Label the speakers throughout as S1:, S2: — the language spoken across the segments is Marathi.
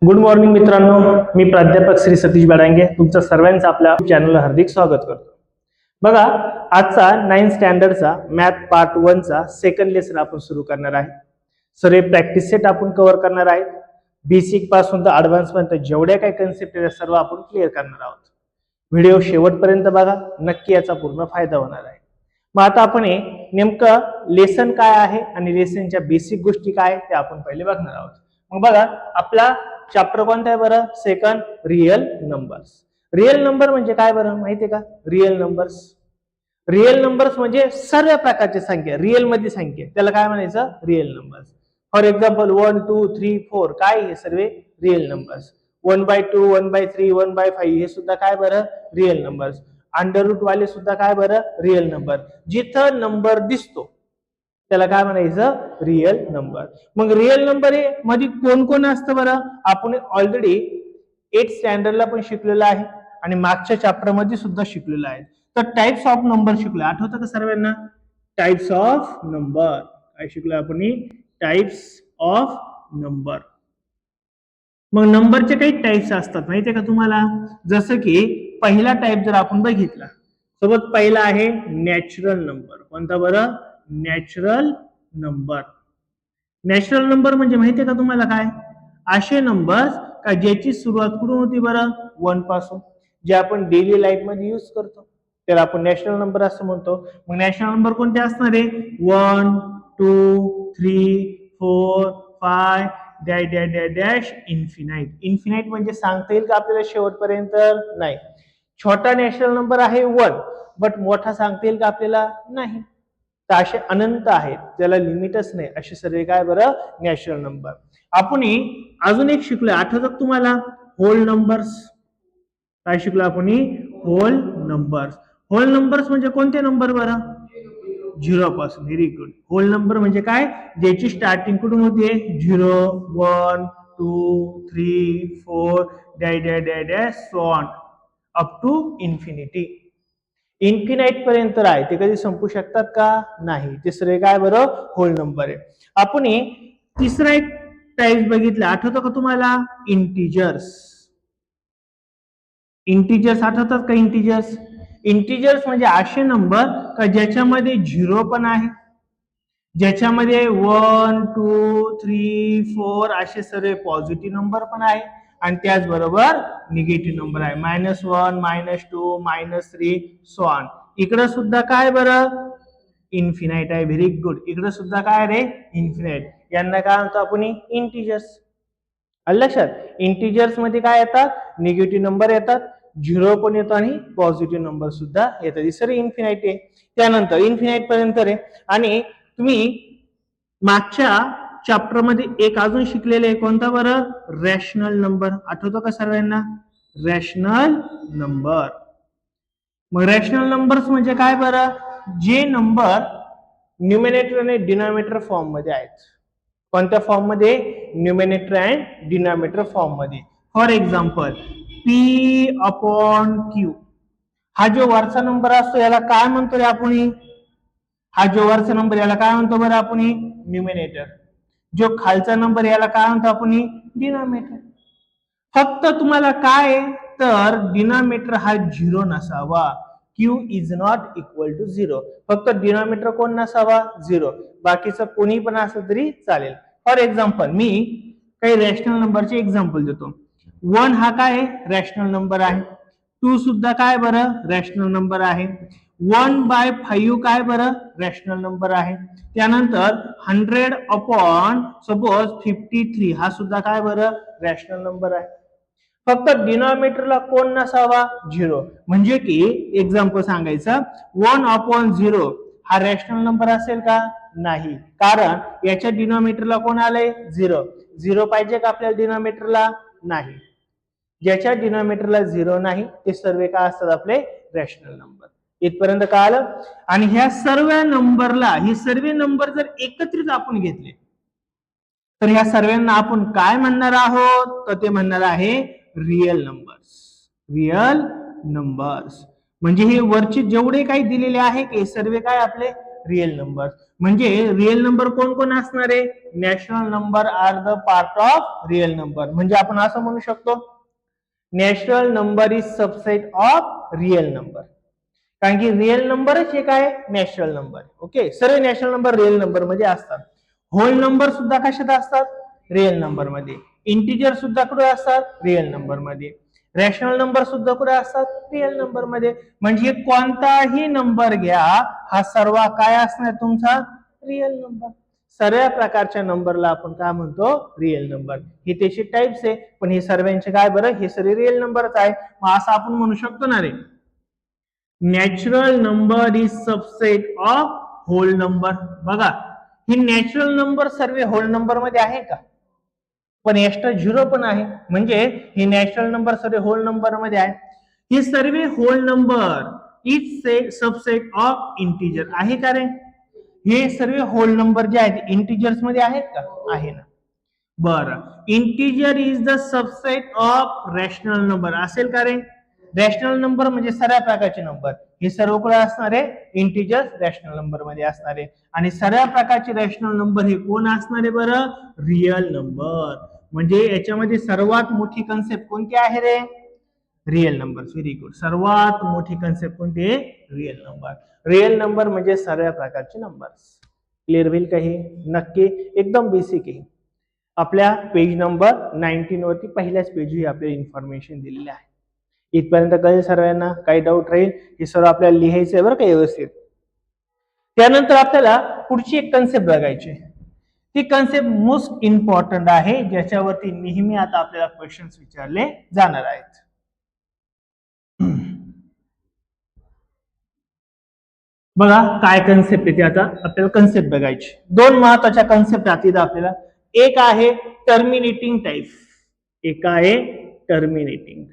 S1: गुड मॉर्निंग मित्रांनो, मी प्राध्यापक श्री सतीश बडांगे तुमचं सर्वांचं आपल्या चॅनलला हार्दिक स्वागत करतो. बघा, आजचा 9th स्टँडर्डचा मॅथ पार्ट 1 चा सेकंड लेसन आपण सुरू करणार आहे. सर्व प्रॅक्टिस सेट आपण कव्हर करणार आहे. बेसिक पासून तर ॲडव्हान्स पर्यंत जेवढ्या काही कन्सेप्ट आहेत सर्व आपण क्लिअर करणार आहोत. व्हिडिओ शेवटपर्यंत बघा, नक्की याचा पूर्ण फायदा होणार आहे. मग आता आपण नेमकं लेसन काय आहे आणि लेसनच्या बेसिक गोष्टी काय आहेत ते आपण पहिले बघणार आहोत. मग बघा, आपला चॅप्टर कोणता आहे बरं? Second, real numbers. Real number म्हणजे काय बरं माहितीये का? रिअल नंबर्स म्हणजे सर्व प्रकारच्या संख्या, रिअल मध्ये संख्या, त्याला काय म्हणायचं? Real numbers. फॉर एक्झाम्पल 1 2 3 4 काय हे सर्व रिअल नंबर्स. 1/2 1/3 1/5 हे सुद्धा काय बरं? Real numbers. अंडर रूट वाले सुद्धा काय बरं? Real number. जिथं नंबर दिसतो त्याला काय म्हणायचं? Real number. मग रिअल नंबर मध्ये कोण कोण असतं बरं? आपण ऑलरेडी 8th स्टँडर्डला पण शिकलेलं आहे आणि मागच्या चॅप्टर मध्ये सुद्धा शिकलेलं आहे. तर टाइप्स ऑफ नंबर शिकलो, आठवतं का सर्वांना? टाइप्स ऑफ नंबर काय शिकलो आपण? Types of number. मग नंबरचे काही टाइप्स असतात माहितीये का तुम्हाला? जसं की पहिला टाइप जर आपण बघितला, सोबत पहिला आहे नॅचरल नंबर. कोणता बरं? Natural number. नॅचरल नंबर म्हणजे माहितीये का तुम्हाला काय? असे नंबर का ज्याची सुरुवात कुठून होती बरं? 1 पासून. जे आपण डेली लाईफ मध्ये यूज करतो त्याला आपण नॅचरल नंबर असं म्हणतो. मग नॅचरल नंबर कोणते असणार आहे? 1 2 3 4 5 dash dash dash dash infinite. Infinite म्हणजे सांगता येईल का आपल्याला शेवटपर्यंत? नाही. छोटा नॅचरल नंबर आहे 1, बट मोठा सांगता येईल का आपल्याला? नाही. तर असे अनंत आहेत, त्याला लिमिटच नाही, असे सर्व काय बरं? Natural number. आपण अजून एक शिकलोय, आठवतं तुम्हाला? Whole numbers. काय शिकलो आपण? Hole numbers. होल नंबर्स म्हणजे कोणते नंबर बरं? 0 पासून. Very good. होल नंबर म्हणजे काय? ज्याची स्टार्टिंग कुठून होते? 0 1 2 3 4 dash dash dash dash so on up to infinity. Infinite पर्यंत आहे, ते कधी संपू शकतात का? नाही. तिसरे काय बरं? होल नंबर आहे. आपण तिसरा एक टाइप बघितला, आठवतं का तुम्हाला? इंटिजर्स. इंटिजर्स आठवतात का? इंटिजर्स म्हणजे असे नंबर का ज्याच्यामध्ये 0 पण आहे, ज्याच्यामध्ये 1 2 3 4 असे सर्व पॉझिटिव्ह नंबर पण आहे आणि त्याचबरोबर निगेटिव्ह नंबर आहे. -1 -2 -3 सो ऑन. इकडे सुद्धा काय बरं? इन्फिनाइट आहे. Very good. इकडे सुद्धा काय रे? इन्फिनाइट. यांना काय म्हणतो आपण? इंटिजर्स. लक्षात? इंटिजर्स मध्ये काय येतात? निगेटिव्ह नंबर येतात, 0 पण येतो आणि पॉझिटिव्ह नंबर सुद्धा येतात. ही सर्व इन्फिनाइट आहे. त्यानंतर इन्फिनाइट पर्यंत रे. आणि तुम्ही मागच्या चॅप्टर मध्ये एक अजून शिकलेले, कोणता बरं? Rational number. आठवतो का सर्वांना? Rational number. मग रॅशनल नंबर्स म्हणजे काय बरं? जे नंबर न्यूमरेटर आणि डिनॉमिनेटर फॉर्म मध्ये आहेत. कोणत्या फॉर्म मध्ये? न्यूमरेटर अँड डिनॉमिनेटर फॉर्म मध्ये. For example P/Q. हा जो वरचा नंबर असतो याला काय म्हणतो रे आपण? हा जो वरचा नंबर याला काय म्हणतो बरं आपण? न्यूमरेटर. जो खालचा नंबर याला काय म्हणतो आपण? डिनॉमिनेटर. फक्त तुम्हाला काय तर डिनॉमिनेटर हा 0 नसावा. Q is not equal to 0. फक्त डिनॉमिनेटर कोण नसावा? 0. बाकीचं कोणी पण असलं तरी चालेल. फॉर एक्झाम्पल मी काही रॅशनल नंबरचे एक्झाम्पल देतो. 1 हा काय? रॅशनल नंबर आहे. 2 सुद्धा काय बरं? रॅशनल नंबर आहे. 1/5 काय बरं? रॅशनल नंबर आहे. त्यानंतर 100 सपोज 53 हा सुद्धा काय बरं? रॅशनल नंबर आहे. फक्त डिनॉमिनेटरला कोण नसावा? 0. म्हणजे की एक्झाम्पल सांगायचं, 1/0 हा रॅशनल नंबर असेल का? नाही. कारण याच्या डिनॉमिनेटरला कोण आलंय? 0. 0 पाहिजे का आपल्याला डिनॉमिनेटरला? नाही. ज्याच्या डिनॉमिनेटरला 0 नाही ते सर्व काय असतात? आपले रॅशनल नंबर. इथपर्यंत कळालं? आणि ह्या सर्व नंबरला, हे सर्व नंबर जर एकत्रित आपण घेतले तर ह्या सर्वांना आपण काय म्हणणार आहोत? तर ते म्हणणार आहे रिअल नंबर्स. रिअल नंबर्स म्हणजे हे वरचे जेवढे काही दिलेले आहे ते सर्व काय आपले? Real numbers. म्हणजे रिअल नंबर कोण कोण असणार आहे? Natural number are the part of real number. म्हणजे आपण असं म्हणू शकतो natural number is subset of real number. कारण की रिअल नंबरच एक आहे नॅचरल नंबर. ओके, सर्व नॅचरल नंबर रिअल नंबर मध्ये असतात. होल नंबर सुद्धा कशात असतात? रिअल नंबर मध्ये. इंटिजर सुद्धा कुठे असतात? रिअल नंबर मध्ये. रॅशनल नंबर सुद्धा कुठे असतात? रिअल नंबर मध्ये. म्हणजे कोणताही नंबर घ्या, हा सर्व काय असणार तुमचा? Real number. सर्व प्रकारच्या नंबरला आपण काय म्हणतो? Real number. हे त्याचे टाइप्स आहे, पण हे सर्वांचे काय बरं? हे सर्व रिअल नंबरच आहे. मग असं आपण म्हणू शकतो ना रे, natural number is subset of whole number. बघा, ही नॅचरल नंबर सर्व होल नंबर मध्ये आहे का? पण एक्स्ट्रा झिरो पण आहे. म्हणजे हे नॅचरल नंबर सर्व होल नंबर मध्ये आहे. हे सर्व whole number is subset of integer आहे का रे? हे सर्व होल नंबर जे आहेत इंटिजर्स मध्ये आहेत का? आहे ना. बरं, integer is the subset of rational number असेल का रे? रॅशनल नंबर म्हणजे सर्व प्रकारचे नंबर. हे सर्व कुठे असणार आहे? इंटिजर्स रॅशनल नंबर मध्ये असणार आहे. आणि सर्व प्रकारचे रॅशनल नंबर हे कोण असणार आहे बरं? Real number. म्हणजे याच्यामध्ये सर्वात मोठी कन्सेप्ट कोणती आहे रे? Real number. Very good. सर्वात मोठी कन्सेप्ट कोणती आहे? Real number. रिअल नंबर म्हणजे सर्व प्रकारचे नंबर्स. क्लिअर होईल का हे? नक्की, एकदम बेसिक आहे. आपल्या पेज नंबर 19 वरती पहिल्याच पेजवर आपल्याला इन्फॉर्मेशन दिलेली आहे. इथपर्यंत कळेल सर्वांना? काही डाऊट राहील? हे सर्व आपल्याला लिहायचं आहे बरं का व्यवस्थित. त्यानंतर आपल्याला पुढची एक कन्सेप्ट बघायची. ती कन्सेप्ट मोस्ट इम्पॉर्टंट आहे, ज्याच्यावरती नेहमी आता आपल्याला क्वेश्चन्स विचारले जाणार आहेत. बघा काय कन्सेप्ट आहे, आता आपल्याला कन्सेप्ट बघायची. दोन महत्वाच्या कन्सेप्ट आहेत आपल्याला. एक आहे टर्मिनेटिंग टाइप, एक आहे टर्मिनेटिंग.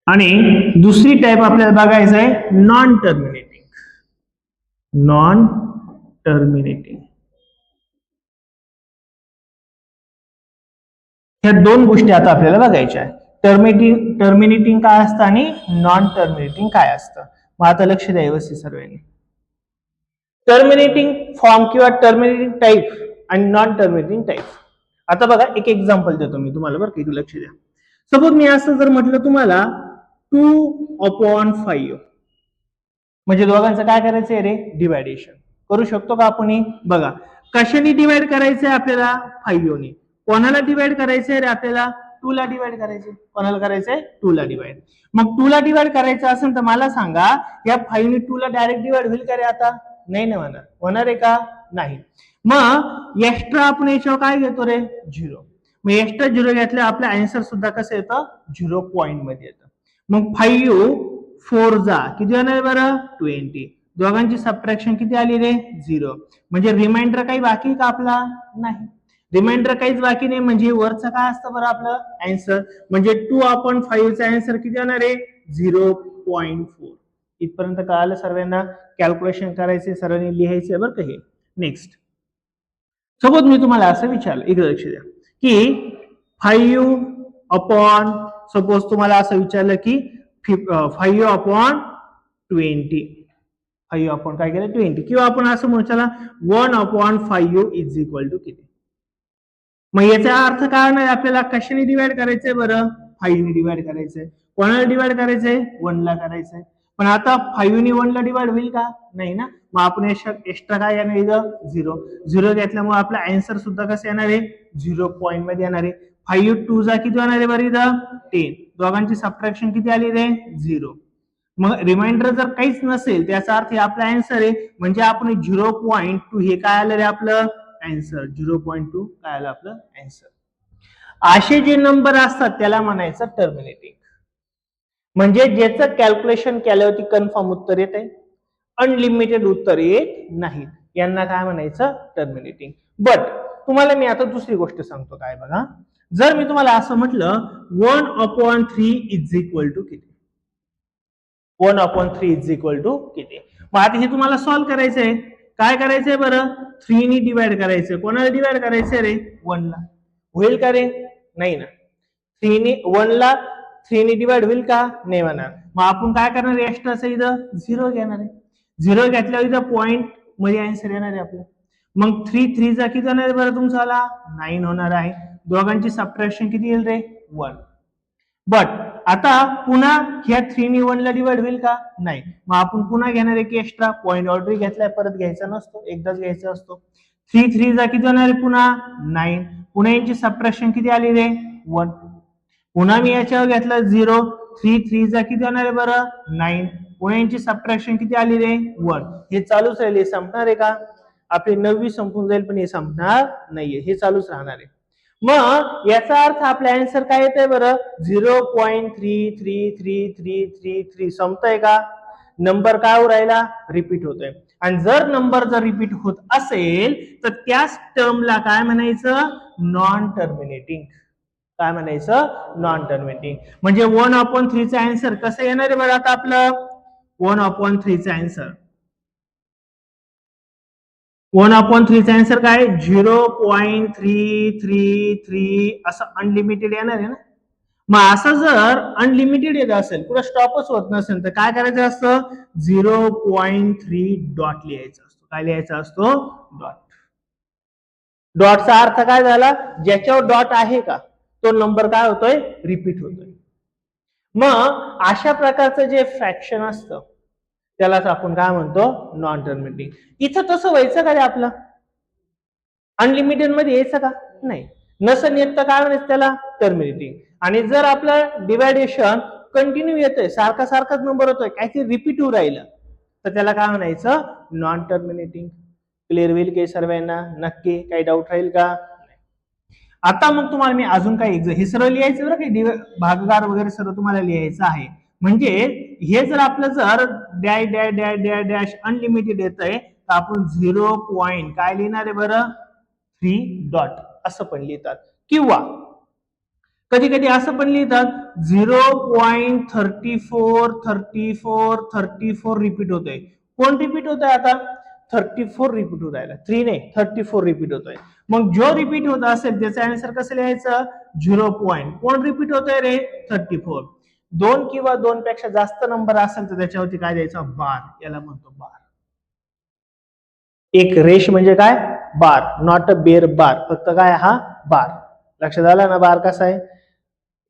S1: आणि दुसरी टाइप आपल्याला बघायचं आहे नॉन टर्मिनेटिंग. Non terminating. ह्या दोन गोष्टी आता आपल्याला बघायच्या आहेत. टर्मिनेटिंग काय असतं आणि नॉन टर्मिनेटिंग काय असतं. मग आता लक्ष द्या व्यवस्थित सर्वांनी. टर्मिनेटिंग फॉर्म किंवा टर्मिनेटिंग टाइप आणि नॉन टर्मिनेटिंग टाइप. आता बघा एक एक्झाम्पल देतो मी तुम्हाला बरं का, लक्ष द्या. सपोज मी असं जर म्हटलं तुम्हाला 2/5, म्हणजे दोघांचं काय करायचंय रे? डिवायडेशन करू शकतो का आपण? बघा, कशाने डिवाइड करायचंय आपल्याला? 5 ने. कोणाला डिवाइड करायचंय रे आपल्याला? 2 ला डिवाइड करायचंय. कोणाला करायचंय? 2 ला डिवाइड. मग 2 ला डिवाइड करायचं असेल तर मला सांगा, या 5 ने 2 ला डायरेक्ट डिवाइड होईल का रे? आता नाही ना होणार. होणार आहे का? नाही. मग एक्स्ट्रा आपण याच्यावर काय घेतो रे? 0. मग एक्स्ट्रा 0 घेतले आपलं आन्सर सुद्धा कसं येतं? 0 पॉइंट मध्ये येतं. मग 5 4 जा किती येणार बरं? 20. दोघांची सबट्रॅक्शन किती आली रे? 0. म्हणजे रिमाइंडर काही बाकी का आपला? नाही. रिमाइंडर काहीच बाकी नाही. म्हणजे वरचं काय असतं बरं आपलं? आन्सर. म्हणजे 2/5 चा आन्सर किती येणार आहे? 0.4. इथपर्यंत कळालं सर्वांना? कॅल्क्युलेशन करायचे, सर्वांनी लिहायचे बरं का हे. नेक्स्ट, सपोज मी तुम्हाला असं विचारलं, इकडे लक्ष द्या, की 5/, सपोज तुम्हाला असं विचारलं की 5/20, 5 काय केलं? 20. किंवा आपण असं म्हणू चला 1/5 इज इक्वल टू किती? मग याचा अर्थ काय नाही, आपल्याला कशाने डिवाइड करायचंय बरं? 5 ने डिवाइड करायचंय. कोणाला डिवाइड करायचंय? 1 ला करायचंय. पण आता 5 ने 1 ला डिवाइड होईल का? नाही ना. मग आपण एक्स्ट्रा काय येणार इथं? 0 घेतल्यामुळे आपला आन्सर सुद्धा कसं येणार आहे? 0 पॉइंट मध्ये येणार आहे. 5 2 जा किती होणार आहे बरं इथं? 10. दोघांची सबट्रॅक्शन किती आली रे? 0. मग रिमाइंडर जर काहीच नसेल त्याचा अर्थ आपला आन्सर आहे. म्हणजे आपण 0.2 हे काय आलं रे आपलं? आन्सर. 0.2 काय आलं आपलं? आन्सर. असे जे नंबर असतात त्याला म्हणायचं टर्मिनेटिंग. म्हणजे ज्याचं कॅल्क्युलेशन केल्यावरती कन्फर्म उत्तर येते, अनलिमिटेड उत्तर येत नाही, यांना काय म्हणायचं? टर्मिनेटिंग. बट तुम्हाला मी आता दुसरी गोष्ट सांगतो. काय बघा, जर मी तुम्हाला असं म्हटलं 1/3 इज इक्वल टू किती? 1/3 इज इक्वल टू किती? मग आता हे तुम्हाला सॉल्व्ह करायचंय. काय करायचंय बरं? 3 ने डिवाइड करायचंय. कोणाला डिवाइड करायचंय रे? 1 ला. होईल का रे? नाही ना. 3 ने 1 ला 3 ने डिवाइड होईल का? नाही होणार. मग आपण काय करणार आहे? एक्स्ट्राचं इथं 0 घेणार आहे. 0 घेतल्यावर इथं पॉइंट मध्ये आन्सर येणार आहे आपलं. मग 3 3 जा किती होणार आहे बरं तुमचा? 9 होणार आहे. दोघांची सबट्रॅक्शन किती येईल रे? 1. बट आता पुन्हा ह्या 3 ने 1 ला डिवाइड होईल का? नाही. मग आपण पुन्हा घेणार आहे की एक्स्ट्रा पॉइंट ऑलरेडी घेतलाय, परत घ्यायचा नसतो, एकदाच घ्यायचा असतो. 3 3 जा किती होणार आहे पुन्हा? 9. पुन्हा यांची सबट्रॅक्शन किती आली रे? 1. पुन्हा मी याच्यावर घेतलं 0. 3 3 जा किती होणार आहे बरं? 9. पुन्हा यांची सबट्रॅक्शन किती आली रे? 1. हे चालूच राहील. हे संपणार आहे का? आपली 9वी संपून जाईल, पण हे संपणार नाहीये, हे चालूच राहणार आहे. मग याचा अर्थ आपला आन्सर काय येतंय बरं? 0.3333333 संपतंय का? नंबर काय होऊ राहिला? रिपीट होतोय. आणि जर नंबर जर रिपीट होत असेल तर त्याच टर्मला काय म्हणायचं? Non terminating. काय म्हणायचं? Non terminating. म्हणजे 1/3 चा आन्सर कसं येणार आहे बरं? आता आपलं 1/3 चा आन्सर 1/3 चा आन्सर काय? 0.333 असं अनलिमिटेड येणार आहे ना. मग असं जर अनलिमिटेड येत असेल, पुढे स्टॉपच होत नसेल, तर काय करायचं असतं? 0.3 डॉट लिहायचा असतो. काय लिहायचा असतो? डॉट. डॉटचा अर्थ काय झाला? ज्याच्यावर डॉट आहे का तो नंबर काय होतोय? रिपीट होतोय. मग अशा प्रकारचं जे फ्रॅक्शन असतं त्यालाच आपण काय म्हणतो? Non terminating. इथं तसं व्हायचं का रे आपलं? अनलिमिटेड मध्ये यायचं का? नाही. नसन येत तर काय म्हणायचं त्याला? टर्मिनेटिंग. आणि जर आपलं डिवायडेशन कंटिन्यू येतंय, सारखा सारखाच नंबर होतोय, काहीतरी रिपीट होऊ राहिलं, तर त्याला काय म्हणायचं? Non terminating. क्लिअर होईल की सर्वांना? नक्की काही डाऊट राहील का? आता मग तुम्हाला मी अजून काही हे सर्व लिहायचं बरं, काही भागाकार वगैरे सर्व तुम्हाला लिहायचं आहे. म्हणजे हे जर आपलं जर dash dash dash dash dash unlimited येतंय, तर आपण 0. काय लिहिणार आहे बरं? 3 डॉट असं पण लिहितात. किंवा कधी कधी असं पण लिहितात 0.34 रिपीट होतोय. कोण रिपीट होतोय आता? 34 रिपीट होत राहिला. 3 नाही, 34 रिपीट होतोय. मग जो रिपीट होत असेल त्याचा आन्सर कसं लिहायचं? 0. कोण रिपीट होतोय रे? 34. 2 किंवा 2 पेक्षा जास्त नंबर असेल तर त्याच्यावरती काय द्यायचं? बार. याला म्हणतो बार. एक रेष म्हणजे काय? बार. नॉट अ बेर बार. फक्त काय? हा बार. लक्षात आलं ना बार कसा आहे?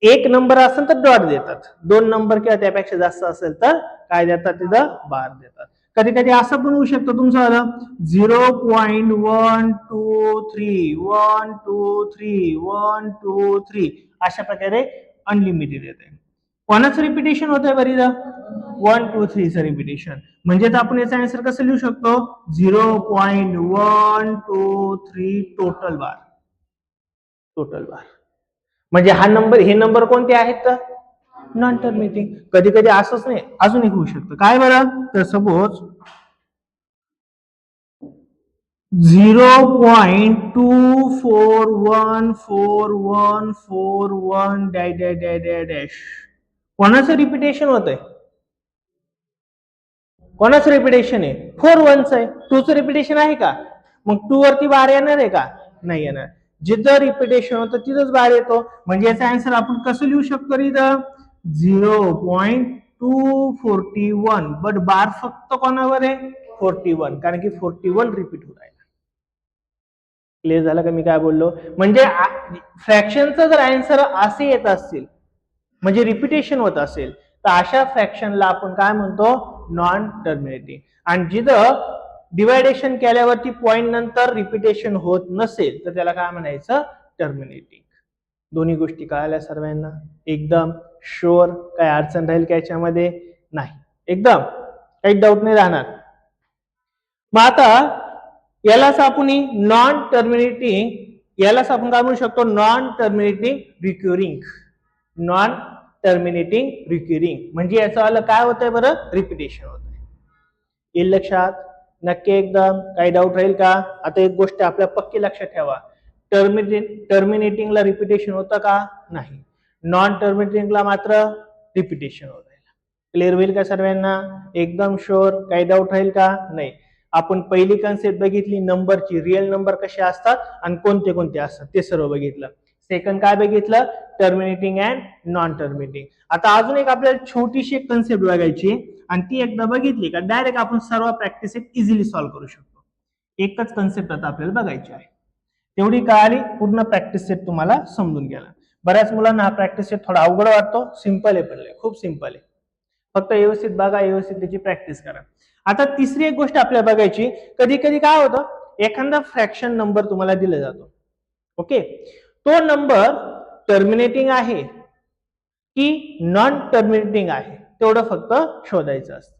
S1: एक नंबर असेल तर डॉट देतात, 2 नंबर किंवा त्यापेक्षा जास्त असेल तर काय देतात? तिथं बार देतात. कधी कधी असं पण होऊ शकतं तुमचं आलं 0.123 123 123 अशा प्रकारे अनलिमिटेड येते. कोणाचं रिपिटेशन होतंय बरी? 123 चं रिपिटेशन. म्हणजे आपण याचा आन्सर कसं लिहू शकतो? 0.123 टोटल बार. टोटल बार. म्हणजे हा नंबर, हे नंबर कोणते आहेत? Non terminating. कधी कधी असंच नाही, अजून एक होऊ शकतं. काय बरं? तर suppose 0.241441 dash dash dash dash dash. कोणाचं रिपिटेशन होतंय? कोणाचं रिपिटेशन आहे? 4 1चं आहे. 2 चं रिपिटेशन आहे का? मग 2 वरती बार येणार आहे का? नाही येणार. जिथं रिपिटेशन होतं तिथंच बार येतो. म्हणजे याचा आन्सर आपण कसं लिहू शकतो? इथं 0.241. बट बार फक्त कोणावर आहे? 41. कारण की 41 रिपीट होत आहे. क्लिअर झालं का मी काय बोललो? म्हणजे फ्रॅक्शनचं जर आन्सर असे येत असतील, म्हणजे रिपिटेशन होत असेल, तर अशा फ्रॅक्शनला आपण काय म्हणतो? Non terminating. आणि जिथं डिवायडेशन केल्यावरती पॉइंट नंतर रिपिटेशन होत नसेल तर त्याला काय म्हणायचं? टर्मिनेटिंग. दोन्ही गोष्टी कळाल्या सर्वांना? एकदम शुअर? काय अडचण राहील का याच्यामध्ये? नाही. एकदम काही डाऊट नाही राहणार. मग आता यालाच आपण नॉन टर्मिनेटिंग, यालाच आपण काय म्हणू शकतो? Non terminating recurring. Non terminating recurring म्हणजे याचं आलं काय होतंय बरं? रिपिटेशन होतंय. येईल लक्षात? नक्की एकदम? काही डाऊट राहील का? आता एक गोष्ट आपल्या पक्की लक्षात ठेवा, टर्मिनेटिंगला रिपिटेशन होतं का? नाही. नॉन टर्मिनेटिंगला मात्र रिपिटेशन होत आहे. क्लिअर होईल का सर्वांना? एकदम शुअर? काही डाऊट राहील का? नाही. आपण पहिली कन्सेप्ट बघितली नंबरची, रिअल नंबर कसे असतात आणि कोणते कोणते असतात ते सर्व बघितलं. सेकंड काय बघितलं, टर्मिनेटिंग अँड नॉन टर्मिनेटिंग. आता अजून एक आपल्याला छोटीशी एक कन्सेप्ट बघायची आणि ती एकदा बघितली का डायरेक्ट आपण सर्व प्रॅक्टिस इझिली सॉल्व्ह करू शकतो. एकच कन्सेप्ट आता आपल्याला बघायची आहे, तेवढी कळाली पूर्ण प्रॅक्टिस सेट तुम्हाला समजून गेला. बऱ्याच मुलांना हा प्रॅक्टिस सेट थोडा अवघड वाटतो, सिंपल आहे पण खूप सिंपल आहे. फक्त व्यवस्थित बघा, व्यवस्थित त्याची प्रॅक्टिस करा. आता तिसरी एक गोष्ट आपल्याला बघायची, कधी कधी काय होतं, एखादा फ्रॅक्शन नंबर तुम्हाला दिला जातो, ओके, तो नंबर टर्मिनेटिंग आहे की नॉन टर्मिनेटिंग आहे तेवढं फक्त शोधायचं असतं.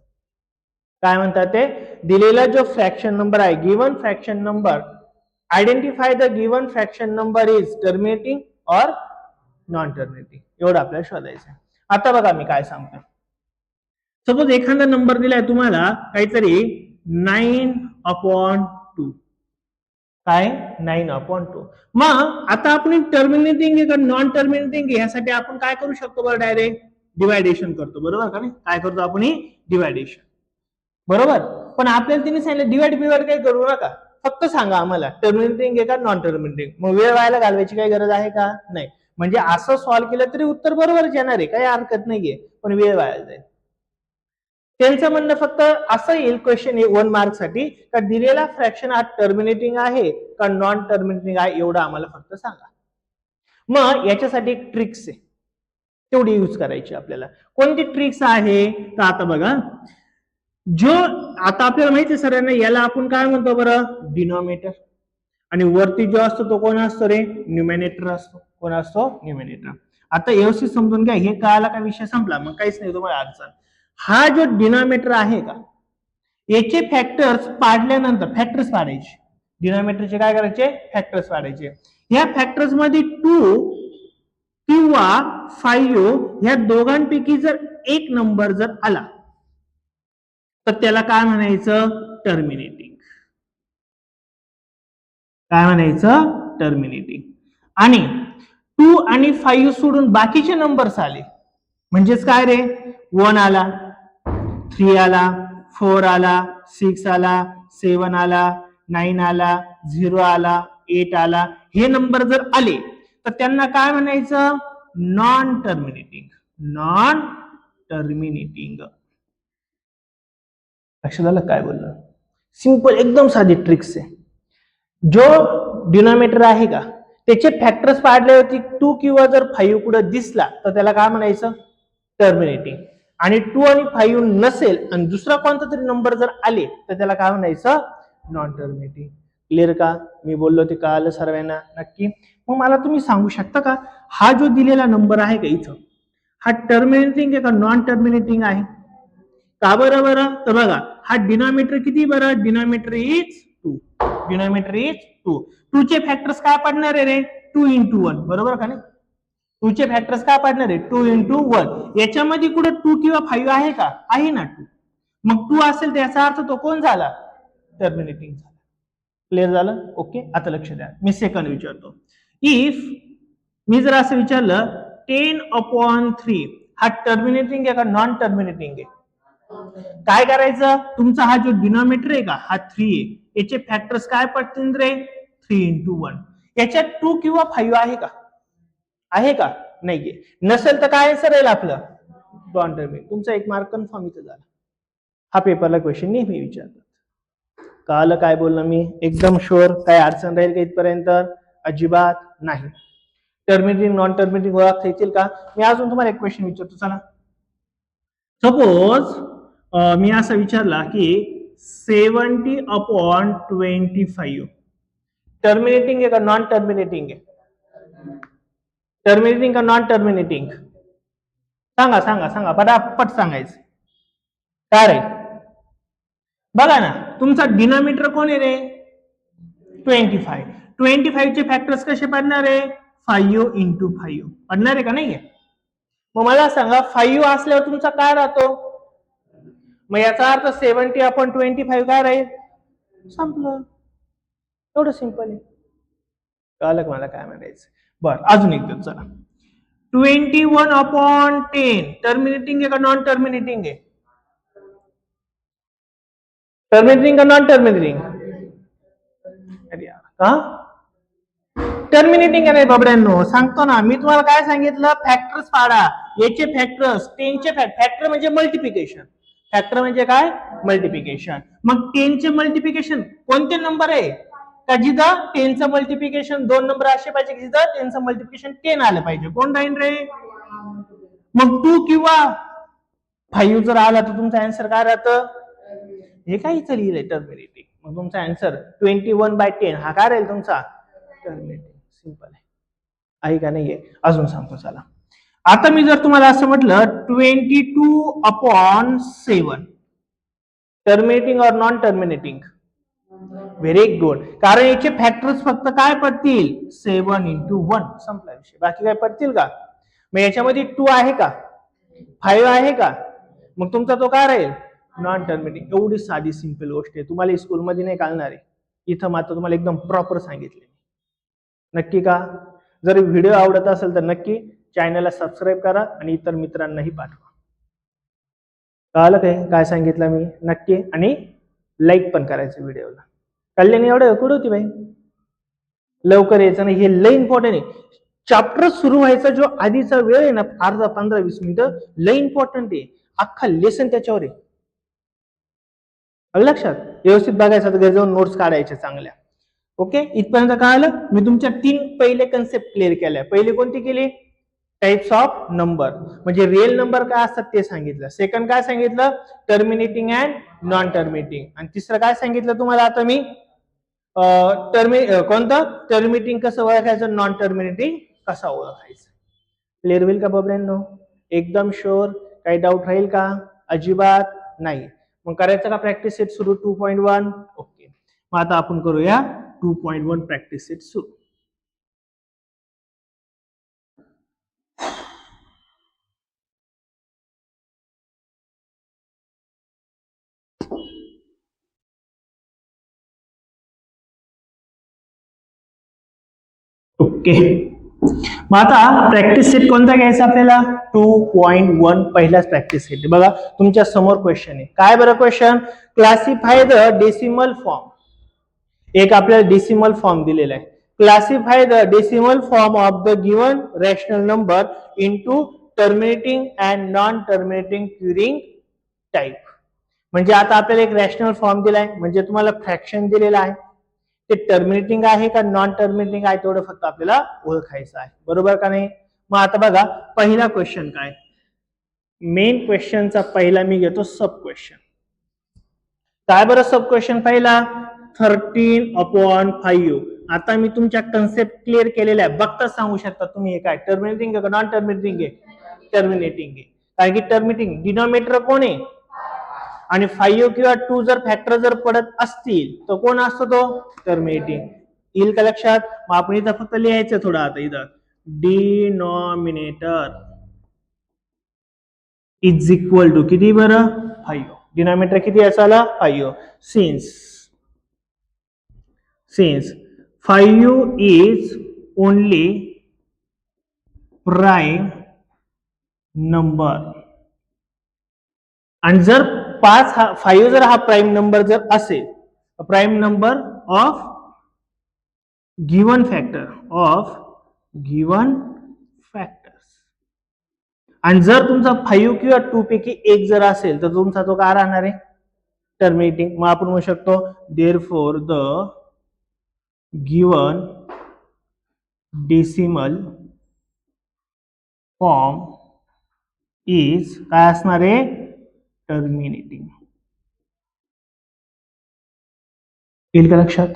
S1: काय म्हणतात ते, दिलेला जो फ्रॅक्शन नंबर आहे, given fraction number, identify the given fraction number is terminating और नॉन टर्मिनेटिंग, एवढं आपल्याला शोधायचं. आता बघा मी काय सांगतो. सपोज एखादा नंबर दिलाय तुम्हाला काहीतरी 9/2, काय 9/2. मग आता आपण टर्मिनेटिंग आहे का नॉन टर्मिनेटिंग आहे यासाठी आपण काय करू शकतो, बरं डायरेक्ट डिवायडेशन करतो, बरोबर का नाही, काय करतो आपण डिवायडेशन, बरोबर. पण आपल्याला तिने सांगितलं डिवाइड काही करू नका, फक्त सांगा आम्हाला टर्मिनेटिंग आहे का नॉन टर्मिनेटिंग. मग वेळ व्हायला घालवायची काही गरज आहे का, नाही. म्हणजे असं सॉल्व्ह केलं तरी उत्तर बरोबरच येणार आहे, काही हरकत नाहीये, पण वेळ व्हायला जाईल. त्यांचं म्हणणं फक्त असं येईल क्वेश्चन 1 मार्क साठी, का दिलेला फ्रॅक्शन हा टर्मिनेटिंग आहे का नॉन टर्मिनेटिंग आहे एवढं आम्हाला फक्त सांगा. मग याच्यासाठी एक ट्रिक्स आहे, तेवढी यूज करायची आपल्याला. कोणती ट्रिक्स आहे तर आता बघा, जो आता आपल्याला माहिती आहे सरांना, याला आपण काय म्हणतो बरं, डिनॉमिनेटर, आणि वरती जो असतो तो कोण असतो रे, न्यूमरेटर असतो. कोण असतो, न्यूमरेटर. आता व्यवस्थित समजून घ्या, हे कळाला का विषय संपला, मग काहीच नाही तुम्हाला अडचण. हा जो डिनॉमिनेटर आहे का, याचे फॅक्टर्स पाडल्यानंतर, फॅक्टर्स पाडायचे, डिनॉमिनेटरचे काय करायचे, फॅक्टर्स पाडायचे. या फॅक्टर्स मध्ये 2 किंवा 5 ह्या दोघांपैकी जर एक नंबर जर आला तर त्याला काय म्हणायचं, टर्मिनेटिंग. काय म्हणायचं, टर्मिनेटिंग. आणि 2 आणि 5 सोडून बाकीचे नंबर्स आले म्हणजेच काय रे, 1 आला, 3 आला, 4 आला, 6 आला, 7 आला, 9 आला, 0 आला, 8 आला, हे नंबर जर आले तर त्यांना काय म्हणायचं, नॉन टर्मिनेटिंग. Non terminating. लक्षात आलं काय बोललं, सिंपल एकदम साधी ट्रिक्स आहे. जो डिनॉमिनेटर आहे का त्याचे फॅक्टर्स पाडल्यावरती 2 किंवा जर 5 कुठे दिसला तर त्याला काय म्हणायचं, टर्मिनेटिंग. आणि 2 आणि 5 नसेल आणि दुसरा कोणता तरी नंबर जर आले तर त्याला काय म्हणायचं, नॉन टर्मिनेटिंग. क्लिअर का, मी बोललो ते कळालं सर्वांना नक्की. मग मला तुम्ही सांगू शकता का, हा जो दिलेला नंबर आहे का इथं, हा टर्मिनेटिंग आहे का नॉन टर्मिनेटिंग आहे, का बरं बरं, तर बघा हा डिनॉमिनेटर किती बरं, डिनॉमिनेटर इज 2, डिनॉमिनेटर इज 2. 2 चे फॅक्टर्स काय पडणार आहे रे, 2 into 1, बरोबर का नाही. 2 चे फॅक्टर्स काय पडणार आहे, 2 into 1. याच्यामध्ये कुठे 2 किंवा 5 आहे का, आहे ना 2. मग 2 असेल तर याचा अर्थ तो कोण झाला, टर्मिनेटिंग झाला. क्लिअर झालं, ओके. आता लक्ष द्या, मी सेकंड विचारतो. इफ मी जर असं विचारलं 10/3 हा टर्मिनेटिंग आहे का नॉन टर्मिनेटिंग आहे, काय करायचं, तुमचा हा जो डिनॉमिनेटर आहे का हा 3 आहे, याचे फॅक्टर्स काय पडतील रे, 3 into 1. याच्यात 2 किंवा 5 आहे का, आहे का, नाहीये. नसेल तर काय आन्सर राहील आपलं, नॉन टर्मिनेटिंग. तुमचा 1 मार्क कन्फर्म इथं झाला. हा पेपरला क्वेश्चन नेहमी विचारतात. कळालं काय बोलणं मी, एकदम शुअर, काय अडचण राहील का इथपर्यंत, अजिबात नाही. टर्मिनेटिंग नॉन टर्मिनेटिंग ओळखता येतील का. मी अजून तुम्हाला एक क्वेश्चन विचारतो, चला. सपोज मी असं विचारला की 70/25 टर्मिनेटिंग आहे का नॉन टर्मिनेटिंग आहे, टर्मिनेटिंग का नॉन टर्मिनेटिंग, सांगा सांगा सांगा, पटापट सांगायचं. काय रे, बघा ना, तुमचा डिनॉमिनेटर कोण आहे रे, 25. 25 चे फॅक्टर्स कसे पडणार आहे, 5 into 5 पडणार आहे का नाहीये. मग मला सांगा 5 असल्यावर तुमचा काय राहतो, मग याचा अर्थ 70/25 काय राहील, संपलं. एवढं सिंपल आहे. कळलं मला काय म्हणायचं. बरं अजून एक चला, 21/10 टर्मिनेटिंग आहे का नॉन टर्मिनेटिंग आहे, टर्मिनेटिंग का नॉन टर्मिनेटिंग, अरे का टर्मिनेटिंग आहे बाबड्यांनो, सांगतो ना मी तुम्हाला काय सांगितलं, फॅक्टर्स पाडा, याचे फॅक्टर्स, 10 चे फॅक्टर म्हणजे मल्टिप्लिकेशन, फॅक्टर म्हणजे काय, मल्टिप्लिकेशन. मग 10 चे मल्टिप्लिकेशन कोणते नंबर आहे का जिथं 10 चं मल्टिप्लिकेशन 2 नंबर असे पाहिजे की जिथं 10 चं मल्टिप्लिकेशन 10 आलं पाहिजे, कोण राहील रे? मग 2 किंवा 5 जर आला तर तुमचा आन्सर काय राहतं, हे काय इथं लिहिलंय टर्मिनेटिंग, मग तुमचा आन्सर 21/10 हा काय राहील तुमचा टर्मिनेटिंग. सिंपल आहे का नाहीये? अजून सांगतो चला. आता मी जर तुम्हाला असं म्हटलं 22/7 टर्मिनेटिंग और नॉन टर्मिनेटिंग, व्हेरी गुड, कारण याचे फॅक्टर्स फक्त काय पडतील, 7 into 1, संपला विषय, बाकी काय पडतील का? मग याच्यामध्ये 2 आहे का, 5 आहे का, मग तुमचा तो काय राहील, नॉन टर्मिनेटिंग. एवढी साधी सिंपल गोष्ट आहे, तुम्हाला स्कूलमध्ये नाही कळणार आहे, इथं मात्र तुम्हाला एकदम प्रॉपर सांगितले. नक्की का? जर व्हिडिओ आवडत असेल तर नक्की चॅनलला सबस्क्राईब करा आणि इतर मित्रांनाही पाठवा. कळलं काय सांगितलं मी? नक्की, आणि लाईक पण करायचं व्हिडिओला. कल्याणी एवढं कुठं होती बाई, लवकर यायचं नाही, हे लय इम्पॉर्टंट आहे. चॅप्टर सुरू व्हायचा जो आधीचा वेळ आहे ना, अर्धा 15-20 मिनिटं, लय इम्पॉर्टंट आहे, अख्खा लेसन त्याच्यावर आहे. लक्षात व्यवस्थित बघायचं, घरी जाऊन नोट्स काढायच्या चांगल्या. ओके, इथपर्यंत काय आलं, मी तुमच्या 3 पहिले कन्सेप्ट क्लिअर केल्या. पहिली कोणती केली, टाइप्स ऑफ नंबर, म्हणजे रिअल नंबर काय असतात ते सांगितलं. सेकंड काय सांगितलं, टर्मिनेटिंग अँड नॉन टर्मिनेटिंग. आणि तिसरं काय सांगितलं तुम्हाला आता मी, कोणतं टर्मिनेटिंग कसं ओळखायचं, नॉन टर्मिनेटिंग कसा ओळखायचं. क्लिअर होईल का बाबड्यांनो? एकदम शुअर, काही डाऊट राहील का? अजिबात नाही. मग करायचं का प्रॅक्टिस सेट सुरू 2.1? ओके, मग आता आपण करूया 2.1 प्रॅक्टिस सेट सुरू. ओके, मग आता प्रॅक्टिस सेट कोणता घ्यायचा आपल्याला, 2.1 पहिलाच प्रॅक्टिस सेट. बघा तुमच्या समोर क्वेश्चन आहे, काय बरं question, classify the decimal form. एक आपल्याला डेसिमल फॉर्म दिलेला आहे, classify the decimal form of the given rational number into terminating and non terminating curing type. म्हणजे आता आपल्याला एक रॅशनल फॉर्म दिलाय, म्हणजे तुम्हाला फ्रॅक्शन दिलेला आहे, ते टर्मिनेटिंग आहे का नॉन टर्मिनेटिंग आहे तेवढं फक्त आपल्याला ओळखायचं आहे, बरोबर का नाही? मग आता बघा पहिला क्वेश्चन काय, मेन क्वेश्चनचा पहिला मी घेतो सब क्वेश्चन. काय बरं सब क्वेश्चन पहिला, 13/5. आता मी तुमच्या कन्सेप्ट क्लिअर केलेल्या आहे, बघता सांगू शकता तुम्ही हे काय टर्मिनेटिंग आहे का नॉन टर्मिनेटिंग आहे, टर्मिनेटिंग आहे. कारण की टर्मिनेटिंग डिनॉमिनेटर कोण आहे, आणि 5 किंवा 2 जर फॅक्टर जर पडत असतील तर कोण असतो तो, टर्मिनेटिंग. येईल का लक्षात? मग आपण इथं फक्त लिहायचं थोडं, आता इथं डिनॉमिनेटर इज इक्वल टू किती बरं, 5. डिनॉमिनेटर किती असायला, 5. Since 5 is only prime number, आणि जर 5 जर हा प्राइम नंबर जर असेल, prime number of given factors, आणि जर तुमचा 5 किंवा 2 पैकी एक जर असेल तर तुमचा तो काय राहणार आहे, टर्मिनेटिंग. मग आपण म्हणू शकतो therefore the given decimal form is काय असणार आहे, टर्मिनेटिंग. येईल का लक्षात?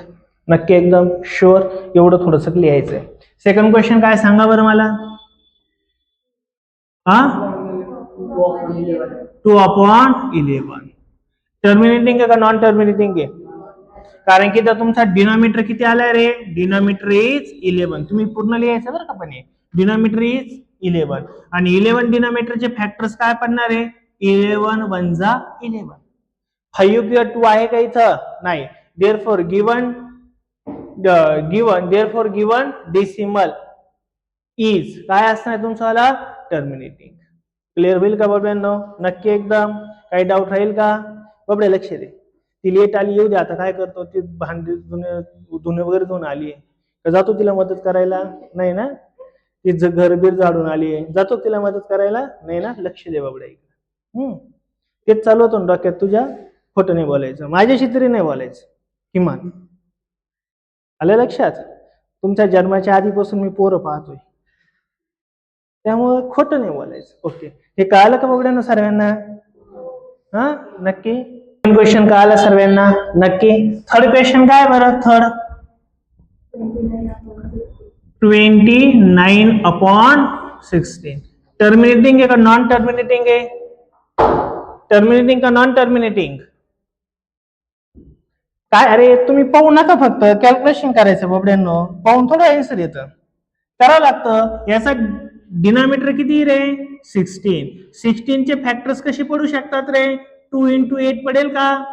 S1: नक्की, एकदम शुअर, एवढं थोडस लिहायचंय. सेकंड क्वेश्चन काय सांगा बरं मला, 2/11. टर्मिनेटिंग आहे का नॉन टर्मिनेटिंग आहे? कारण की तुमचा डिनॉमिनेटर किती आलाय रे, डिनॉमिनेटर इज 11. तुम्ही पूर्ण लिहायचं बरं का, पण डिनॉमिनेटर इज 11, आणि 11 डिनॉमिनेटरचे फॅक्टर्स काय पडणार आहे, 11 × 11. 5 किंवा 2 आहे का इथं, नाही. देअरफॉर गिवन डेसिमल इज काय असणार तुमचा, टर्मिनेटिंग. क्लिअर होईल का बाबड्यांनो? नक्की, एकदम. काही डाऊट राहील का बाबडे? लक्ष दे, ती लेट आली, येऊ दे. आता काय करतो, ती भांडी धुणे वगैरे धुवून आली, का जातो तिला मदत करायला? नाही ना. ती घरबीर झाडून आली आहे, जातो तिला मदत करायला? नाही ना. लक्ष दे बाबड्या इकडे. तेच चालू होतं ना डोक्यात तुझ्या. खोटं नाही बोलायचं, माझ्याशी तरी नाही बोलायचं किमान. आलं लक्षात? तुमच्या जन्माच्या आधीपासून मी पोरं पाहतोय, त्यामुळे खोटं नाही बोलायचं. ओके, हे कळालं का बाबड्यांना सर्वांना? हा, नक्की. क्वेश्चन कळालं सर्वांना? नक्की. थर्ड क्वेश्चन काय बरं? थर्ड 29/16 टर्मिनेटिंग आहे का नॉन टर्मिनेटिंग आहे? टर्मिनेटिंग का नॉन टर्मिनेटिंग? काय, अरे तुम्ही पाहू नका, फक्त कॅल्क्युलेशन करायचं बाबड्यांनो. पाहून थोडं आन्सर येतं, करावं लागतं. याचा डिनॉमिनेटर किती रे? 16. 16 चे फॅक्टर्स कसे पडू शकतात रे? 2 × 8 पडेल का?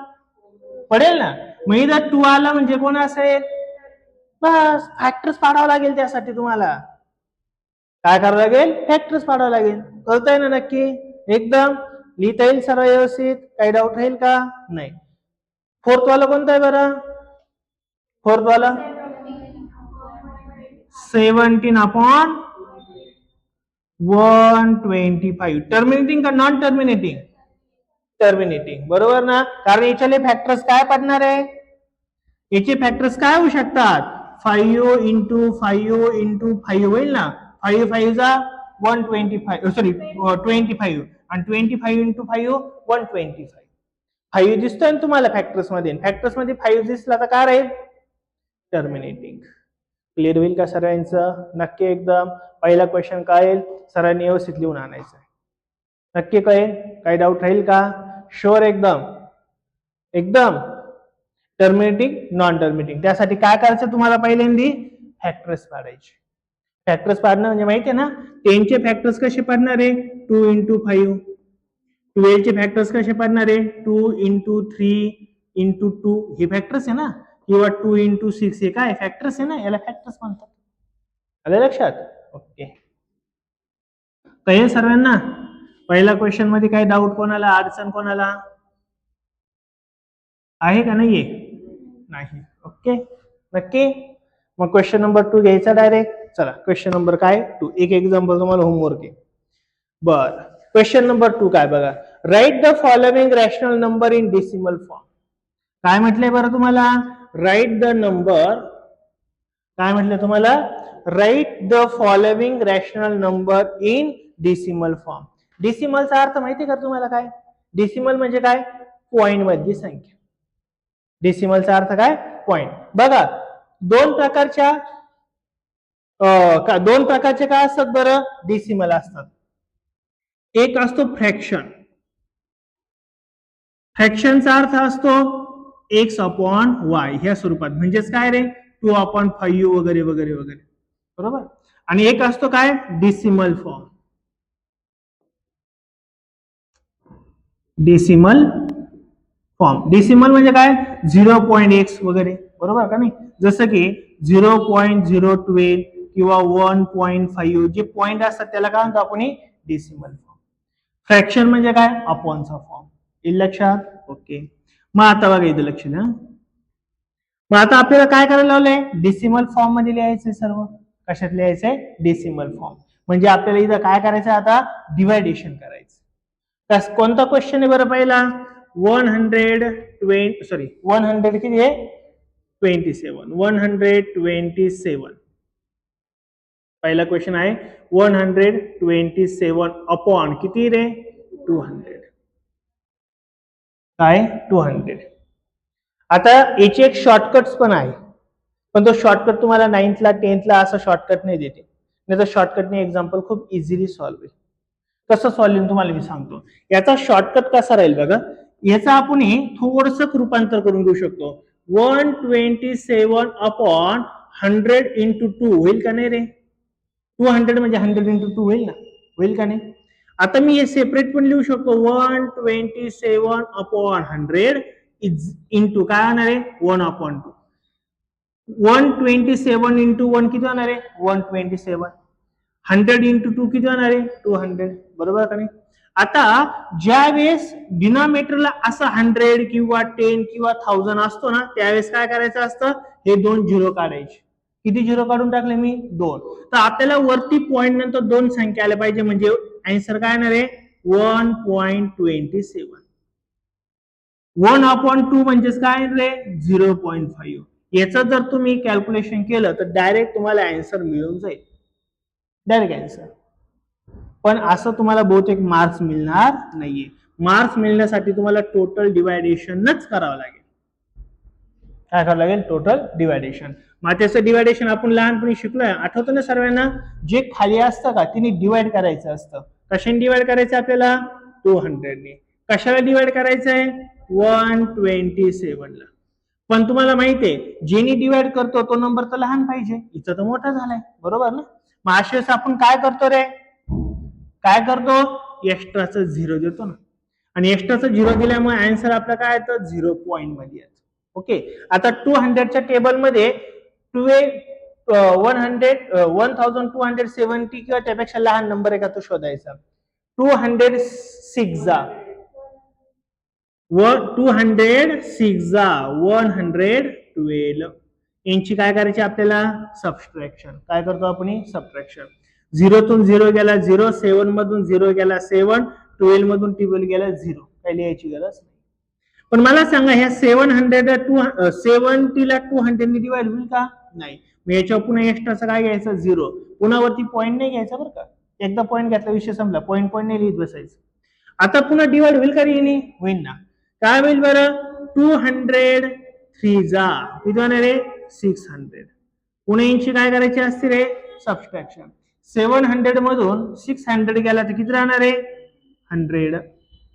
S1: पडेल ना. मग इथं 2 आला म्हणजे कोण असेल? बस फॅक्टर्स पाडावं लागेल. त्यासाठी तुम्हाला काय करावं लागेल? फॅक्टर्स पाडावं लागेल. कळतंय ना नक्की? एकदम लिहिता येईल सर्व व्यवस्थित? काही डाऊट राहील का? नाही. फोर्थ वाला कोणता आहे बरं? फोर्थ वाला 17/125. टर्मिनेटिंग का नॉन टर्मिनेटिंग? टर्मिनेटिंग, बरोबर ना. कारण याच्याले फॅक्टर्स काय पडणार आहे? याचे फॅक्टर्स काय होऊ शकतात? 5 × 5 × 5 होईल ना. 5 5 जा 125, सॉरी 25, आणि 25 × 5 125. 5 दिसतोय ना तुम्हाला फॅक्टर्स मध्ये? फॅक्टर्स मध्ये 5 दिसला तर काय राहील? टर्मिनेटिंग. क्लिअर होईल का सर्वांचं? नक्की एकदम. पहिला क्वेश्चन काय येईल? सरांनी व्यवस्थित लिहून आणायचं. नक्की कळेल? काही डाऊट राहील का? शुअर? एकदम एकदम. टर्मिनेटिंग नॉन टर्मिनेटिंग, त्यासाठी काय करायचं तुम्हाला? पहिल्यांदा फॅक्टर्स पाडायचे. फॅक्टर्स पाडणं म्हणजे माहिती आहे ना. 10 चे फॅक्टर्स कसे पाडणार आहे? 2 × 5. 12 चे फॅक्टर्स कसे पाडणार आहे? 2 × 3 × 2. हे फॅक्टर्स आहे ना. किंवा 2 × 6, हे काय फॅक्टर्स आहे ना, याला फॅक्टर्स म्हणतात. आलं लक्षात? ओके, कळेल सर्वांना? पहिल्या क्वेश्चन मध्ये काही डाऊट कोणाला, अडचण कोणाला आहे का? नाहीये? नाही. ओके, नक्की. मग क्वेश्चन नंबर 2 घ्यायचा डायरेक्ट. चला, क्वेश्चन नंबर काय? 2. एक एक्झाम्पल तुम्हाला होमवर्क आहे. बर, क्वेश्चन नंबर 2 काय बघा. Write the following rational number in decimal form. काय म्हटलंय बरं तुम्हाला? Write the number. काय म्हटलं तुम्हाला? Write the following rational number in decimal form. डेसिमलचा अर्थ माहिती का तुम्हाला? काय डेसिमल म्हणजे? काय? पॉइंट मधली संख्या. डेसिमलचा अर्थ काय? पॉइंट. बघा, दोन प्रकारचे काय असतात बरं? डेसिमल असतात. एक असतो फ्रॅक्शन. फ्रॅक्शनचा अर्थ असतो x/y ह्या स्वरूपात, म्हणजेच काय रे? 2/5 वगैरे वगैरे वगैरे, बरोबर. आणि एक असतो काय? Decimal form. Decimal form. Decimal म्हणजे काय? 0.x वगैरे, बरोबर का नाही? जसं की 0.012 किंवा 1.5 जे पॉइंट असतात त्याला काय म्हणतो आपण? Decimal form. फ्रॅक्शन म्हणजे काय? अपॉनचा फॉर्म. येईल लक्षात? ओके, मग आता बघा इथं लक्ष द्या. मग आता आपल्याला काय करायला लावलंय? डेसिमल फॉर्म मध्ये लिहायचंय सर्व. कशात लिहायचंय? Decimal form. म्हणजे आपल्याला इथं काय करायचं? आता डिवायडेशन करायचं. कोणता क्वेश्चन आहे बरं? पहिला 100 किती आहे? 27. 127. पहिला क्वेश्चन आहे 127 अपॉन किती रे? 200. काय? 200. आता याचे एक शॉर्टकट्स पण आहे, पण तो शॉर्टकट तुम्हाला 9th ला 10th ला असं शॉर्टकट नाही देते. नाही तर शॉर्टकटने एक्झाम्पल खूप इझिली सॉल्व्ह होईल. कसं सॉल्व्ह होईल तुम्हाला मी सांगतो. याचा शॉर्टकट कसा राहील बघा. याचा आपण थोडस रूपांतर करून घेऊ शकतो. 127 अपॉन 100 × 2 होईल का नाही रे? 200 म्हणजे 100 × 2 होईल ना? होईल का नाही? आता मी हे सेपरेट पण लिहू शकतो. 127 अपॉन 100 इंटू काय होणार आहे? 1/2. 127 × 1 किती होणार आहे? 127. 100 × 2 किती होणार आहे? 200, बरोबर का नाही? आता ज्या वेळेस डिनॉमिनेटरला असं 100 किंवा 10 किंवा 1000 असतो ना, त्यावेळेस काय करायचं असतं? हे दोन झिरो काढायचे. किती झिरो काढून टाकले मी 2. तर आपल्याला वरती पॉइंट नंतर 2 संख्या आल्या पाहिजे म्हणजे आन्सर काय येणार आहे 1.27. 1/2 म्हणजेच काय रे 0.5. याचं जर तुम्ही कॅल्क्युलेशन केलं तर डायरेक्ट तुम्हाला आन्सर मिळून जाईल, डायरेक्ट आन्सर. पण असं तुम्हाला बहुतेक मार्क्स मिळणार नाहीये. मार्क्स मिळण्यासाठी तुम्हाला टोटल डिवायडेशनच करावं लागेल. काय करावं लागेल टोटल डिवायडेशन. मग त्याचं डिवायडेशन आपण लहानपणी शिकलोय, आठवतं ना सर्वांना? जे खाली असतं का तिने डिवाइड करायचं असतं. कशाने डिवाइड करायचं आपल्याला 200 ने. कशाला डिवाइड करायचंय 127 ला. पण तुम्हाला माहितीये जेनी डिवाइड करतो तो नंबर तर लहान पाहिजे, इथं तर मोठा झालाय, बरोबर ना? मग अशा वेळेस आपण काय करतो रे, काय करतो एक्स्ट्राचं 0 देतो ना. आणि एक्स्ट्राचं 0 दिल्यामुळे आन्सर आपला काय येतं 0 पॉइंट मध्ये येतं. ओके. आता 200च्या टेबलमध्ये 1270 किंवा त्यापेक्षा लहान नंबर आहे का तो शोधायचा. 206 जा 112 यांची काय करायची आपल्याला सबट्रॅक्शन. काय करतो आपण सबट्रॅक्शन. 0 तून 0 गेला 0, 7 मधून 0 गेला 7, 12 मधून 12 गेला 0. काही लिहायची गरज नाही. पण मला सांगा ह्या 70 ला 200 ने डिवाइड होईल का? नाही. मग याच्यावर पुन्हा एक्स्ट्राचं काय घ्यायचं 0. पुन्हा वरती पॉईंट नाही घ्यायचा बरं का. एकदा पॉईंट घेतला विषय संपला. पॉईंट नाही लिहित बसायचं. आता पुन्हा डिवाइड होईल का रे? होईल ना. काय होईल बरं 203 जा किती होणार रे 600. पुन्हा यांची काय करायची असते रे सबट्रॅक्शन. 700 मधून 600 गेला तर किती राहणार आहे 100.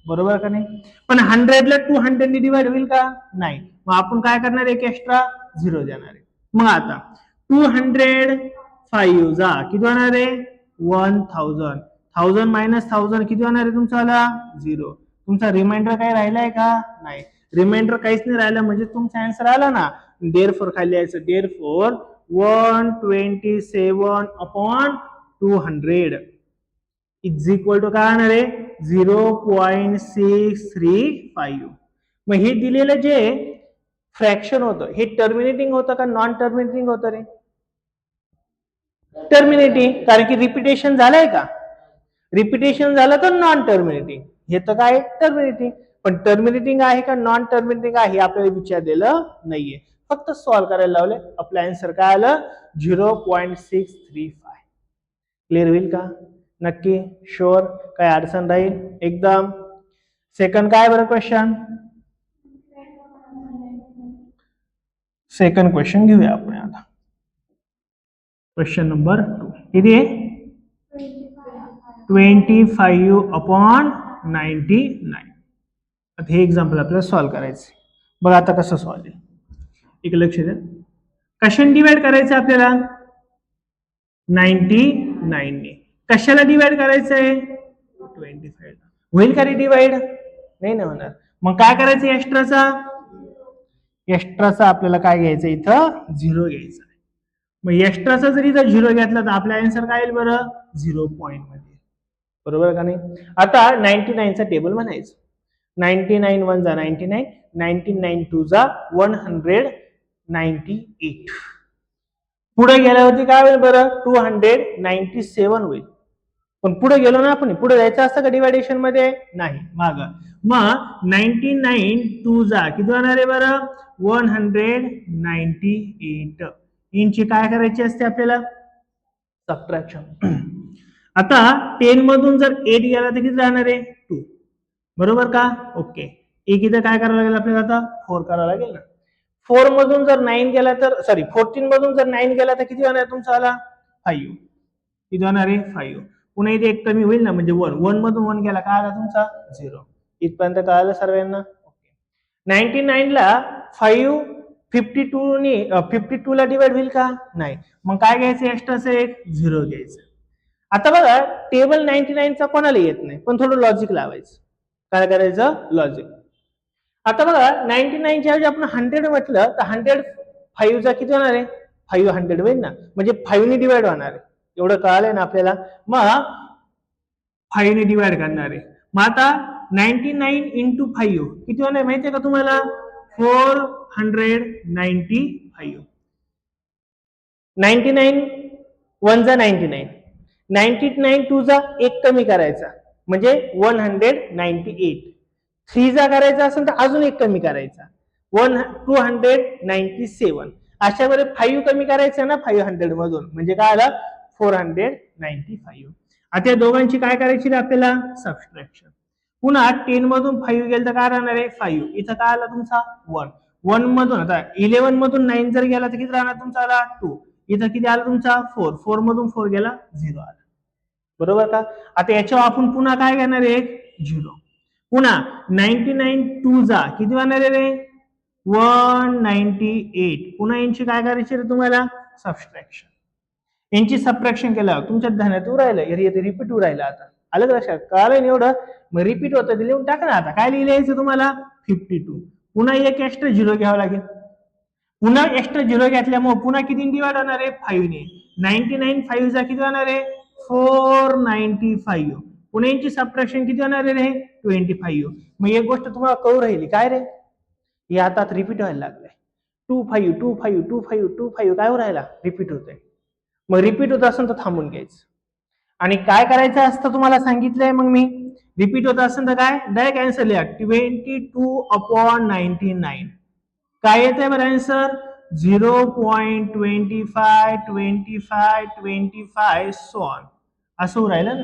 S1: बरोबर का नाही? पण 100 ला 200 ने डिवाइड होईल का? नाही. मग आपण काय करणार एक एक्स्ट्रा 0 देणार आहे. मग आता 205 जा किती होणार आहे 1000. 1000 मायनस 1000 किती होणार आहे तुमचा 0. तुमचा रिमाइंडर काही राहिलाय का? नाही. रिमाइंडर काहीच नाही राहिला म्हणजे तुमचा आन्सर आला ना. देअरफॉर खाली यायचं देअरफॉर 127/200 इज इक्वल टू काय होणार आहे 0.635. मग हे दिलेलं जे फ्रॅक्शन होतं हे टर्मिनेटिंग होतं का नॉन टर्मिनेटिंग होतं रे? टर्मिनेटिंग. कारण की रिपिटेशन झालंय का? रिपिटेशन झालं तर नॉन टर्मिनेटिंग. हे तर काय टर्मिनेटिंग. पण टर्मिनेटिंग आहे का नॉन टर्मिनेटिंग आहे आपल्याला विचारलेलं नाहीये. फक्त सॉल्व्ह करायला लावले. आपलं आन्सर काय आलं 0.635. क्लिअर होईल का? नक्की शुअर? काय अडचण राहील एकदम? सेकंड काय बरं क्वेश्चन? सेकंड क्वेश्चन घेऊया आपण आता. क्वेश्चन नंबर 2 किती आहे 25/99. आता हे एक्झाम्पल आपल्याला सॉल्व्ह करायचं. बघा आता कसं सॉल्व्ह आहे. एक लक्ष द्या. कशाने डिवाइड करायचं आपल्याला 99 ने. कशाला डिवाइड करायचंय 25 ला. होईल का रे डिवाइड? नाही ना होणार. मग काय करायचं एक्स्ट्राचा? एक्स्ट्राचा आपल्याला काय घ्यायचं इथं 0 घ्यायचा. मग एक्स्ट्राचा जर इथं 0 घेतला तर आपला आन्सर काय येईल बरं 0 पॉइंट मध्ये. बरोबर का नाही? आता 99 चा टेबल म्हणायचं. 99 1 जा 99, 99 2 जा 198. पुढे गेल्यावरती काय होईल बरं 297 होईल. पण पुढे गेलो ना आपण, पुढे जायचं असतं का डिवायडेशन मध्ये? नाही, माग. मग 99 2 जा किती होणार आहे बरं 198. इंची काय करायची असते आपल्याला सबट्रॅक्शन. आता 10 मधून जर 8 गेला तर किती राहणार आहे 2. बरोबर का? ओके. एक इथं काय करावं लागेल आपल्याला आता 4 करावं लागेल ना. 4 मधून जर 9 गेला तर 14 मधून जर 9 गेला तर किती होणार तुमचा 5. किती होणार आहे 5. पुन्हा इथे एक कमी होईल ना म्हणजे 1 मधून 1 गेला काय आला तुमचा 0. इथपर्यंत कळालं सर्वांना? 99 ला 52 ला डिवाइड होईल का? नाही. मग काय घ्यायचं एक्स्ट्राचं एक 0 घ्यायचं. आता बघा टेबल 99 चा कोणाला येत नाही पण थोडं लॉजिक लावायचं. काय करायचं लॉजिक. आता बघा 99 च्या ऐवजी आपण 100 म्हटलं तर 100 5 चा किती होणार आहे 500 होईल ना. म्हणजे 5 ने डिवाइड होणार आहे. एवढं कळालंय ना आपल्याला. मग 5 ने डिवाइड करणार आहे. मग आता 99 इंटू 5 किती होणार माहितीये का तुम्हाला 495. 99 वन जा 99, 99 टू जा एक कमी करायचा म्हणजे 198, 3 जा करायचा असेल तर अजून एक कमी करायचा 297. अशा वेळेस 5 कमी करायचं ना 500 मधून म्हणजे काय आलं 495. आता या दोघांची काय करायची आपल्याला सबट्रॅक्शन. पुन्हा 10 मधून 5 गेलं तर काय राहणार आहे 5. इथं काय आला तुमचा 1. 1 मधून आता 11 मधून 9 जर गेला तर किती राहणार तुमचा आला 2. इथं किती आला तुमचा 4. 4 मधून 4 गेला 0 आला. बरोबर का. आता याच्यावर आपण पुन्हा काय घेणार आहे 0. पुन्हा 99 टू जा किती होणार आहे रे 198. पुन्हा यांची काय करायची रे तुम्हाला सबट्रॅक्शन. यांची सबट्रॅक्शन केल्यावर तुमच्या ध्यानात राहिलं रिपीट होऊ राहिलं. आता आलं का लक्षात कळालं एवढं. मग रिपीट होतं ते लिहून टाका ना. आता काय लिहायचं तुम्हाला 52. पुन्हा एक एक्स्ट्रा झिरो घ्यावं लागेल. पुन्हा एक्स्ट्रा झिरो घेतल्यामुळे पुन्हा किती डिवाइड होणार आहे 5 ने. 99 5 चा किती होणार आहे 495. पुन्हा यांची सबट्रॅक्शन किती होणार आहे रे 25. मग एक गोष्ट तुम्हाला कळू राहिली काय रे हे आता रिपीट व्हायला लागलंय. 25 25 25 25 काय हो राहिला रिपीट होतंय. मग रिपीट होत असेल तर थांबून घ्यायचं आणि काय करायचं असतं तुम्हाला सांगितलंय. मग मी रिपीट होत असेल तर काय डायरेक्ट आन्सर लिहा 22/99. काय येत आहे बरं आन्सर 0.25 25 25 सो ऑन असं राहिलं ना.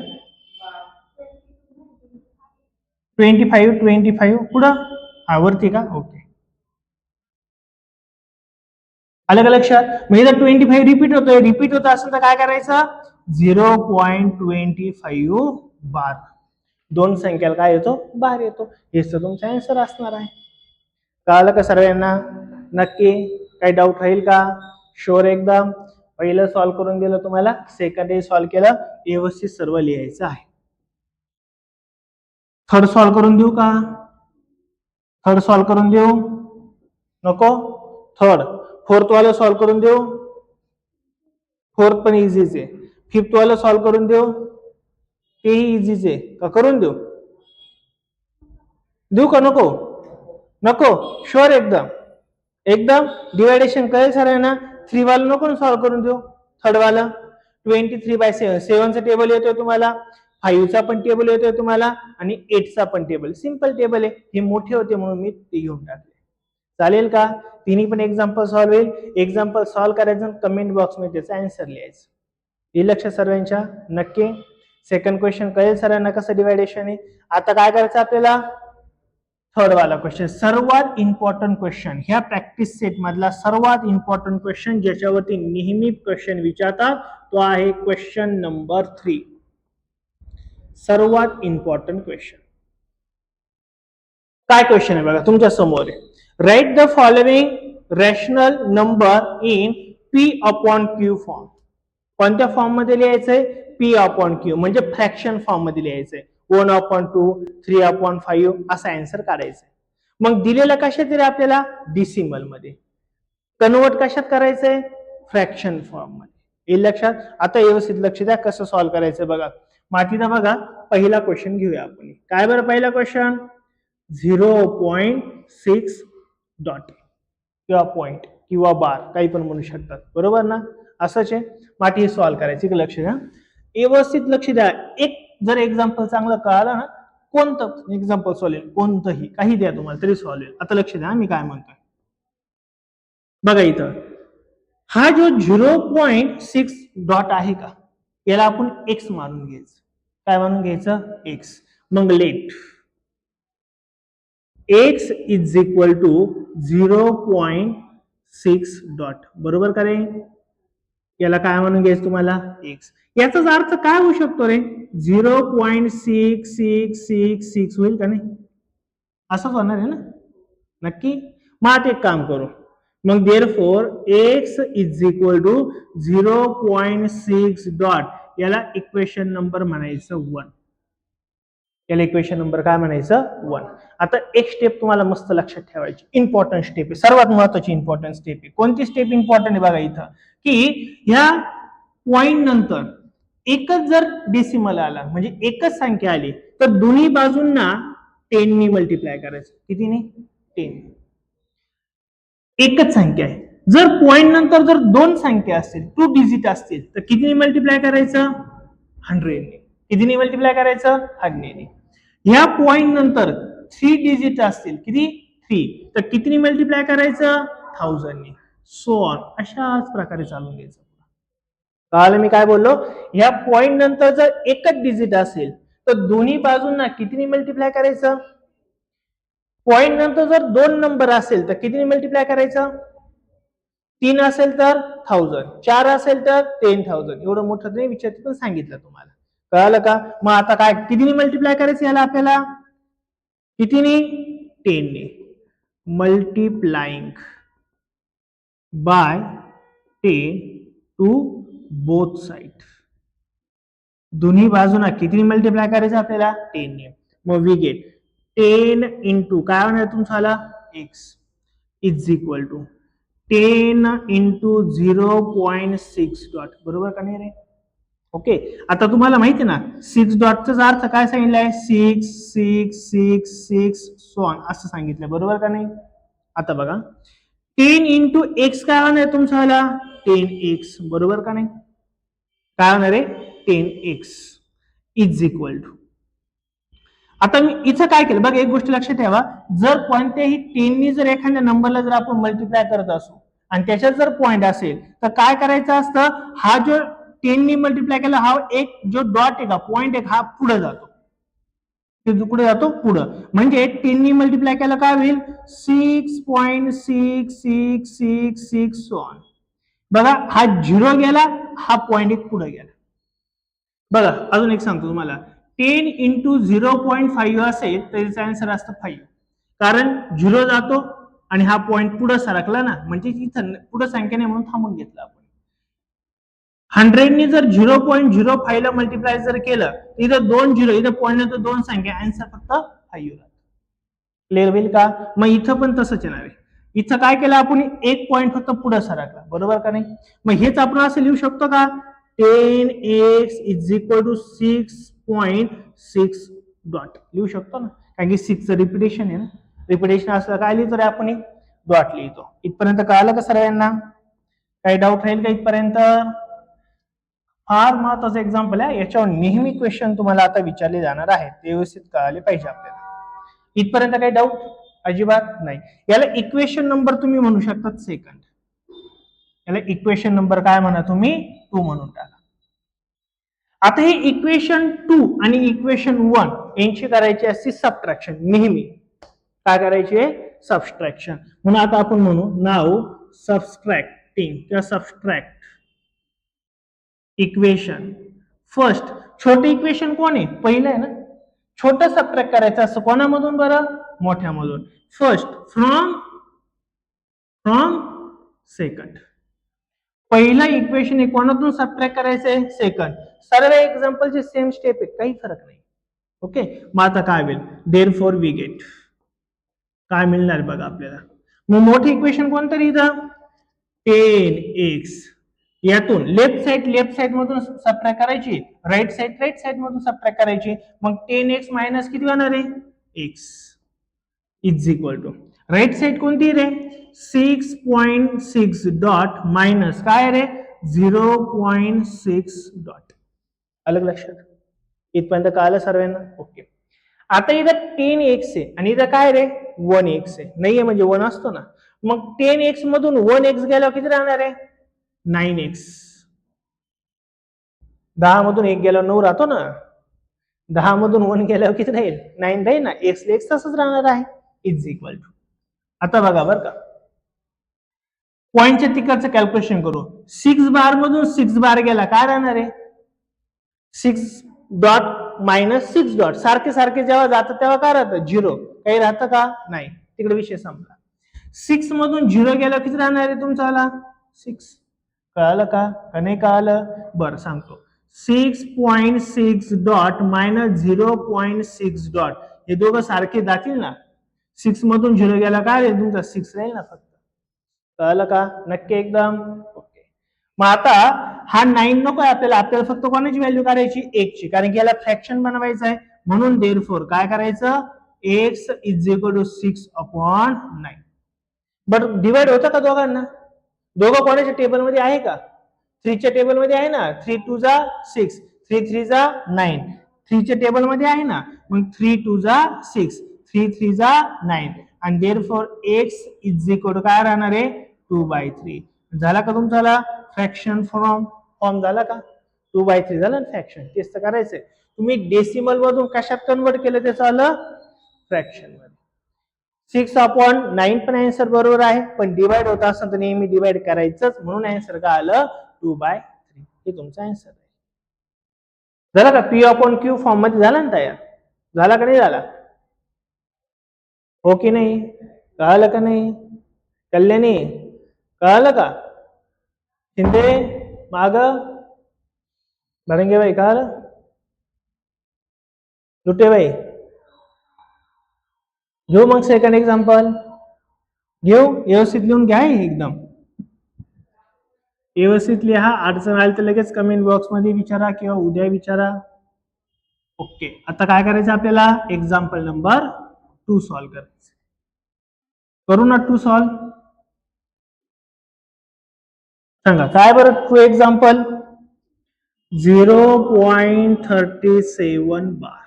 S1: 25 25 पुढं वरती का ओके आलं का लक्षात. म्हणजे जर 25 रिपीट होतोय रिपीट होत असेल तर काय करायचं 0.25 बार. दोन संख्याला काय येतो बार येतो. हेच तर तुमचा आन्सर असणार आहे. कळालं का सर्वांना नक्की काही डाऊट राहील का शुअर एकदम. पहिलं सॉल्व्ह करून दिलं तुम्हाला सेकंड सॉल्व्ह केलं व्यवस्थित सर्व लिहायचं आहे. थर्ड सॉल्व्ह करून देऊ का थर्ड सॉल्व्ह करून देऊ नको. थर्ड फोर्थ वाला सॉल्व्ह करून देऊ. फोर्थ पण इझीच आहे. फिफ्थ वाला सॉल्व्ह करून देऊ तेही इझीच आहे का करून देऊ देऊ का नको नको शुअर एकदम एकदम डिवायडेशन कळेल सरांना. 3 वाला नको सॉल्व्ह करून देऊ. थर्ड वाला 23/7 7चा टेबल येतोय तुम्हाला 5 चा पण टेबल येतोय तुम्हाला आणि 8 चा पण टेबल. सिंपल टेबल आहे. हे मोठे होते म्हणून मी ते घेऊन टाकले. चालेल का तिन्ही पण एक्झाम्पल सॉल्व्ह होईल. एक्झाम्पल सॉल्व्ह करायचं कमेंट बॉक्स मध्ये त्याचा आन्सर लिहायचं. हे लक्ष सर्वांच्या नक्की. सेकंड क्वेश्चन कळेल सरांना कसं डिवायडेशन आहे. आता काय करायचं आपल्याला थर्ड वाला क्वेश्चन सर्वात इम्पॉर्टंट क्वेश्चन. ह्या प्रॅक्टिस सेट मधला सर्वात इम्पॉर्टंट क्वेश्चन ज्याच्यावरती नेहमी क्वेश्चन विचारतात तो आहे क्वेश्चन नंबर 3. सर्वात इम्पॉर्टंट क्वेश्चन. काय क्वेश्चन आहे बघा तुमच्या समोर आहे. Right the following rational number in P/Q form. कोणत्या फॉर्म मध्ये लिहायचंय P/Q म्हणजे फ्रॅक्शन फॉर्म मध्ये लिहायचंय 1/2 3/5 असा आन्सर काढायचा. मग दिलेला कशात रे आपल्याला डेसिमल मध्ये. कन्वर्ट कशात करायचंय फ्रॅक्शन फॉर्म मध्ये. हे लक्षात. आता व्यवस्थित लक्ष द्या कसं सॉल्व्ह करायचं बघा. मातीला बघा पहिला क्वेश्चन घेऊया आपण. काय बरं पहिला क्वेश्चन 0.6 डॉट किंवा पॉइंट किंवा बार काही पण म्हणू शकतात बरोबर ना. असंच आहे माती सॉल्व्ह करायची. लक्ष द्या व्यवस्थित लक्ष द्या. एक जर एक्झाम्पल चांगलं कळालं ना कोणतं एक्झाम्पल सॉल्व्ह कोणतंही काही द्या तुम्हाला तरी सॉल्व्ह. आता लक्ष द्या मी काय म्हणतोय बघा. इथं हा जो 0.6 डॉट आहे का याला आपण एक्स मानून घ्यायचं. काय मानून घ्यायचं एक्स. मग let x is equal to 0.6 dot बरोबर का रे. याला काय म्हणून घ्यायचं तुम्हाला x. याचाच अर्थ काय होऊ शकतो रे 0.6666 होईल का नाही असंच होणार आहे ना नक्की. मग आता एक काम करू मग therefore x is equal to 0.6 dot याला इक्वेशन नंबर म्हणायचं 1. याला इक्वेशन नंबर काय म्हणायचं 1. आता एक स्टेप तुम्हाला मस्त लक्षात ठेवायची इम्पॉर्टंट स्टेप आहे. सर्वात महत्वाची इम्पॉर्टंट स्टेप आहे. कोणती स्टेप इम्पॉर्टंट आहे बघा इथं की ह्या पॉइंट नंतर एकच जर डेसिमल आला म्हणजे एकच संख्या आली तर दोन्ही बाजूंना 10 ने मल्टिप्लाय करायचं. कितीने 10. एकच संख्या आहे जर पॉइंट नंतर जर दोन संख्या असतील, 2 डिजिट असतील, तर कितीने मल्टिप्लाय करायचं? 100 ने. कितीने मल्टिप्लाय करायचं? 100 ने. ह्या पॉइंट नंतर 3 डिजिट असतील, किती? 3, तर कितीने मल्टिप्लाय करायचं? 1000 ने. सो ऑन, अशाच प्रकारे चालून घ्यायचं. कळालं मी काय बोललो? ह्या पॉइंट नंतर जर एकच डिजिट असेल तर दोन्ही बाजूंना कितीने मल्टिप्लाय करायचं? पॉइंट नंतर जर दोन नंबर असेल तर कितीने मल्टिप्लाय करायचं? 3 असेल तर 1000, 4 असेल तर 10,000. एवढं मोठं नाही विचारते पण सांगितलं तुम्हाला. कळालं का? मग आता काय कितीने मल्टिप्लाय करायचं याला आपल्याला? कितीने? 10 ने. Multiplying by 10 to both side. दोन्ही बाजूंना कितीने मल्टिप्लाय करायचं आपल्याला? 10 ने. मग वी गेट 10 इंटू काय होणार तुमचा? x is equal to 10 into 0.6 dot. बरोबर का नाही रे? ओके. आता तुम्हाला माहिती ना 6 डॉटचा अर्थ काय सांगितलंय? 6 6 6 6 सो ऑन असं सांगितलं. बरोबर का नाही? आता बघा 10 इंटू एक्स काय होणार तुमचा? 10x. बरोबर का नाही? काय होणार आहे? 10x is equal to. आता मी इथं काय केलं बघा, एक गोष्ट लक्षात ठेवा, जर कोणत्याही 10 नी जर एखाद्या नंबरला जर आपण मल्टिप्लाय करत असू आणि त्याच्यात जर पॉइंट असेल तर काय करायचं असतं? हा जो 10 नी मल्टिप्लाय केला हा एक जो डॉट आहे का पॉइंट आहे हा पुढे जातो. कुठे जातो? पुढं. म्हणजे 10 नी मल्टिप्लाय केला काय होईल? 6.6666 सो ऑन. बघा हा 0 गेला, हा पॉइंट एक पुढे गेला. बघा अजून एक सांगतो तुम्हाला, 10 इंटू 0.5 असेल तर याचा आन्सर असतं 5. कारण 0 जातो आणि हा पॉइंट पुढे सरकला ना, म्हणजे इथं पुढे संख्या नाही म्हणून थांबून घेतलं आपण. 100 नी जर 0.05 ला मल्टिप्लाय जर केलं इथं 2 0, इथं पॉइंट नंतर दोन संख्या, आन्सर फक्त 5 येईल. क्लिअर होईल का? मग इथं पण तसंच येणार आहे. इथं काय केलं आपण? एक पॉइंट फक्त पुढे सरकला. बरोबर का नाही? मग हेच आपण असं लिहू शकतो का? 10x is equal to 6.6 dot लिहू शकतो ना, कारण की 6चं रिपिटेशन आहे ना. रिपिटेशन असलं काय लिहितो रे आपण? डॉट लिहितो. इथपर्यंत कळालं का सर्वांना? काही डाऊट राहील का इथपर्यंत? फार महत्वाचं एक्झाम्पल आहे, याच्यावर नेहमी क्वेश्चन तुम्हाला आता विचारले जाणार आहेत, ते व्यवस्थित कळाले पाहिजे आपल्याला. इथपर्यंत काही डाऊट? अजिबात नाही. याला इक्वेशन नंबर तुम्ही म्हणू शकता सेकंड. याला इक्वेशन नंबर काय म्हणा तुम्ही? 2 म्हणून टाका. आता हे इक्वेशन 2 आणि इक्वेशन 1 यांची करायची असते सबट्रॅक्शन. नेहमी काय करायचे? सबट्रॅक्शन. म्हणून आता आपण म्हणू नाव सबट्रॅक्टिंग किंवा सबट्रॅक्ट इक्वेशन. फर्स्ट छोटे इक्वेशन कोण आहे? पहिलं आहे ना. छोटं सबट्रॅक्ट करायचं असं कोणामधून? बरं, मोठ्यामधून. First from second. पहिला इक्वेशन हे कोणातून सबट्रॅक्ट करायचंय? सेकंड. सर्व एक्झाम्पलचे सेम स्टेप आहे, काही फरक नाही. ओके. मग आता काय होईल? देअरफॉर वी गेट काय मिळणार बघा आपल्याला. मग मोठे इक्वेशन कोणतं इथं? 10x. यातून लेफ्ट साइड मधून सबट्रॅक्ट करायची, राईट साइड मधून सबट्रॅक्ट करायची. मग 10x मायनस किती होणार आहे? x is equal to right side कोणती रे? 6.6 डॉट मायनस काय रे? 0.6 डॉट. अलग लक्षात? इथपर्यंत कळालं सर्वांना? ओके. आता इथं 10x आहे आणि इथं काय रे? 1x आहे. नाहीये म्हणजे 1 असतो ना. मग 10x मधून 1x गेल्यावर किती राहणार आहे? 9x. 10 मधून 1 गेल्यावर 9 राहतो ना. 10 मधून 1 गेल्यावर किती राहील? 9 राहील ना. x तसंच राहणार आहे. Is equal to. आता बघा बरं का, पॉइंटच्या तिकडचं कॅल्क्युलेशन करू. 6 बार मधून 6 बार गेला काय राहणार आहे? 6 डॉट मायनस 6 डॉट. सारखे सारखे जेव्हा जातात तेव्हा काय राहतं? 0. काही राहतं का? नाही. तिकडे विषय संपला. 6 मधून 0 गेला किती राहणार आहे तुमचा? 6. कळालं का नाही कळालं? बरं सांगतो. 6.6 डॉट मायनस 0.6 डॉट हे दोघं सारखे जातील ना. 6 मधून 0 गेला काय राहील तुमचा? 6 राहील ना फक्त. कळालं का? नक्की एकदम? ओके. मग आता हा 9 नको आहे आपल्याला फक्त कोणाची व्हॅल्यू काढायची? 1 ची, कारण की याला फ्रॅक्शन बनवायचं आहे. म्हणून देअरफॉर काय करायचं? x is equal to 6/9. But divide होतं का दोघांना? दोघं कोणाच्या टेबलमध्ये आहे का? 3 च्या टेबलमध्ये आहे ना. 3 2 जा 6, 3 3 जा 9. 3 च्या टेबलमध्ये आहे ना. मग 3 2 जा 6, 3 3 जा 9 आणि therefore x is equal to काय राहणार आहे 2/3. झाला का तुमचा फ्रॅक्शन फॉर्म झाला का? 2/3 झालं ना फ्रॅक्शन. तेच तर करायचंय. तुम्ही डेसिमल मधून कशात कन्वर्ट केलं त्याचं आलं फ्रॅक्शन मध्ये. 6/9 पण आन्सर बरोबर आहे, पण डिवाइड होत असं तर नेहमी डिवाइड करायचंच, म्हणून आन्सर काय आलं 2/3. हे तुमचा आन्सर आहे. झाला का? P/Q फॉर्म मध्ये झाला ना तयार? झाला का नाही झाला? हो की नाही? कळालं का नाही? कल्याणी कळालं का? शिंदे माग भरंगे भाई कळालं? लुटे भाई घेऊ मग सेकंड एक्झाम्पल घेऊ. व्यवस्थित लिहून घ्या एकदम व्यवस्थित लिहा. अडचण आली तर लगेच कमेंट बॉक्स मध्ये विचारा किंवा उद्या विचारा. ओके, आता काय करायचं आपल्याला? एक्झाम्पल नंबर 2 सॉल्व्ह करायचं. करू ना 2 सॉल्व्ह? सांगा काय बरं 2 एक्झाम्पल. 0.37 बार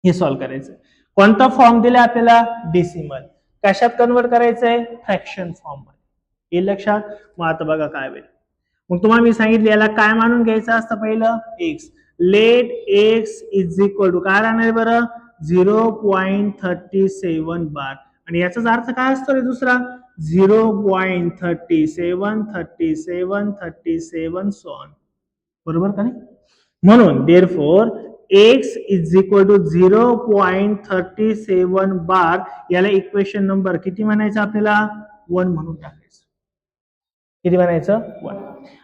S1: हे सॉल्व्ह करायचं. कोणता फॉर्म दिला आपल्याला? डेसिमल. कशात कन्वर्ट करायचंय? फ्रॅक्शन फॉर्म मध्ये. हे लक्षात. मग आता बघा काय होईल. मग तुम्हाला मी सांगितलं याला काय मानून घ्यायचं असतं पहिलं x. Let x is equal to काय राहणार बरं 0.37 बार. आणि याचाच अर्थ काय असतो रे दुसरा 0.37 सो ऑन. बरोबर का नाही? म्हणून therefore x is equal to 0.37 bar. याला इक्वेशन नंबर किती म्हणायचं आपल्याला 1 म्हणून टाकायचं. किती म्हणायचं 1.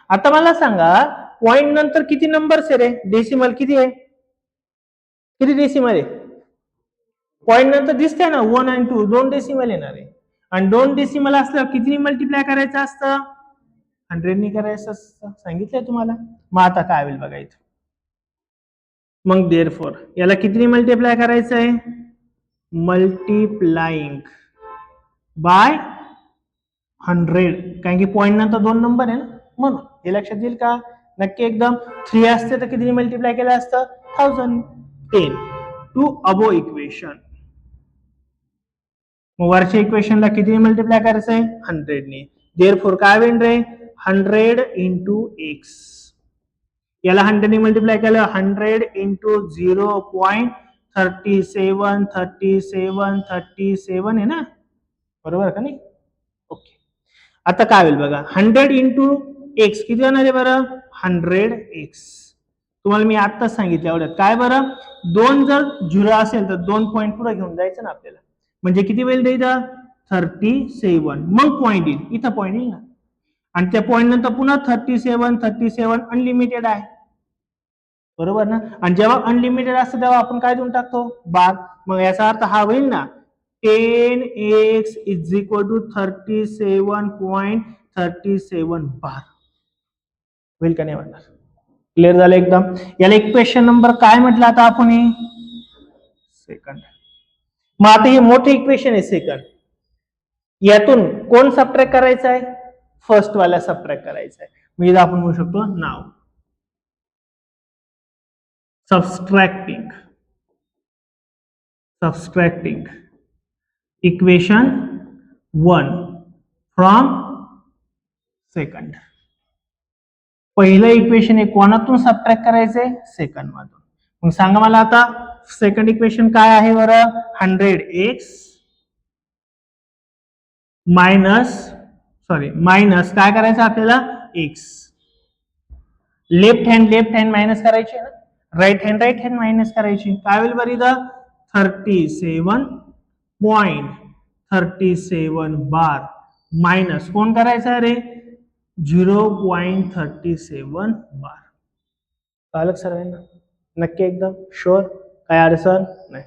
S1: आता मला सांगा पॉइंट नंतर किती नंबर्स आहे रे? डेसिमल किती आहे? किती डेसिमल आहे? पॉइंट नंतर दिसतंय ना 1 आणि 2 दोन डेसिमल येणार आहे. आणि 2 डेसिमल असल्यावर किती मल्टिप्लाय करायचं असतं? 100 ने करायचं असतं. सांगितलंय तुम्हाला. मग आता काय होईल बघा इथं. मग देअरफॉर याला किती मल्टिप्लाय करायचं आहे? Multiplying by 100. कारण की पॉइंट नंतर 2 नंबर आहे ना, म्हणून हे लक्षात येईल का? नक्की एकदम. 3 असते तर किती मल्टिप्लाय केलं असतं 1000. 10 टू अबो इक्वेशन. मग वरच्या इक्वेशनला किती मल्टिप्लाय करायचंय 100 ने. देअरफॉर काय होईल रे 100 इंटू एक्स. याला 100 ने मल्टिप्लाय केलं 100 इंटू 0.37 आहे ना, बरोबर का नाही? ओके. आता काय होईल बघा 100 इंटू एक्स किती होणार आहे बरं 100x. तुम्हाला मी आत्ताच सांगितलं एवढ्यात काय बरं 2 जर 0 असेल तर 2 पॉईंट पुढे घेऊन जायचं ना आपल्याला. म्हणजे किती होईल इथं 37. मग पॉईंट येईल इथं पॉईंट येईल ना. आणि त्या पॉईंट नंतर पुन्हा 37 अनलिमिटेड आहे. बरोबर ना? आणि जेव्हा अनलिमिटेड असतं तेव्हा आपण काय देऊन टाकतो बार. मग याचा अर्थ हा होईल ना 10x इज इक्वल टू 37.37 बार. होईल का नाही म्हणणार? क्लिअर झालं एकदम. याला इक्वेशन नंबर काय म्हटलं आता आपण सेकंड. मग आता हे मोठे इक्वेशन आहे सेकंड. यातून कोण सबट्रॅक्ट करायचं आहे? फर्स्ट वाला सबट्रॅक्ट करायचा आहे. म्हणजे आपण म्हणू शकतो नाव सबस्ट्रॅक्टिंग इक्वेशन 1 फ्रॉम सेकंड. पहिलं इक्वेशन आहे कोणातून सबट्रॅक्ट करायचंय सेकंड मधून. मग सांगा मला आता सेकंड इक्वेशन काय आहे बरं 100x मायनस काय करायचं आपल्याला x. लेफ्ट हँड मायनस करायची ना, राईट हँड मायनस करायची. काय होईल बरं इथं 37.37 बार मायनस कोण करायचं रे 0.37 बार. कळलं सर्वांना? नक्की एकदम शुअर? काय अडचण नाही.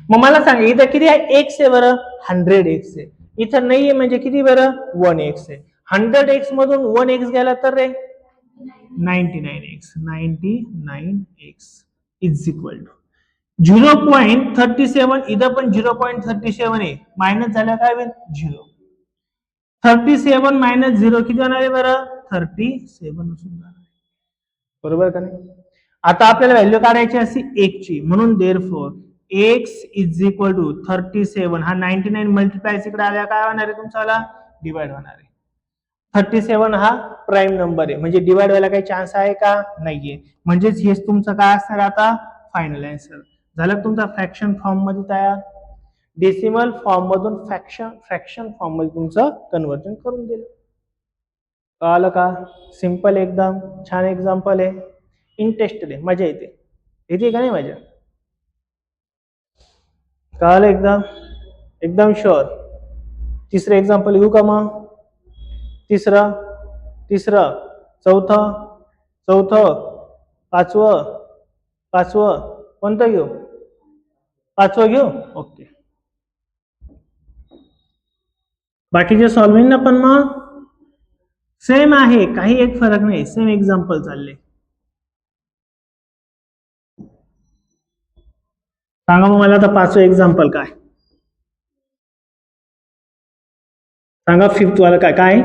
S1: मग मला सांगा इथं किती आहे एक्स आहे बरं 100x आहे. इथं नाहीये म्हणजे किती बरं 1x आहे. 100x मधून 1x गेला तर रे 99x इज इक्वल टू 0.37. इथं पण 0.37 आहे. मायनस झालं काय होईल 0. 37 मायनस 0 किती होणार आहे बरं? 37 असून जाणार, बरोबर का नाही? आता आपल्याला व्हॅल्यू काढायची असते एक ची, म्हणून therefore x is equal to 37, हा 99 मल्टिप्लाय इकडे आल्या काय होणार आहे तुमचा? डिवाइड होणार आहे. 37 हा प्राईम नंबर आहे, म्हणजे डिवाइड व्हायला काही चान्स आहे का? नाहीये. म्हणजेच हेच तुमचं काय असणार आता? Final answer. झालं तुमचा फ्रॅक्शन फॉर्म मध्ये तयार. डेसिमल फॉर्म मधून फ्रॅक्शन फॉर्म मध्ये तुमचं कन्वर्जन करून दिलं. कळालं का? सिंपल एकदम छान एक्झाम्पल आहे, इंटरेस्टेड आहे, मजा येते. येते का नाही मजा? कळालं एकदम? एकदम शुअर. तिसरं एक्झाम्पल घेऊ का मग? तिसरं चौथं पाचवं कोणतं घेऊ? पाचवं घेऊ. ओके. बाकीचे सॉल्विंग ना पण मग सेम आहे, काही एक फरक नाही, सेम एक्झाम्पल चालले. सांगा मग मला आता पाचवं एक्झाम्पल काय? सांगा फिफ्थ वाला काय काय?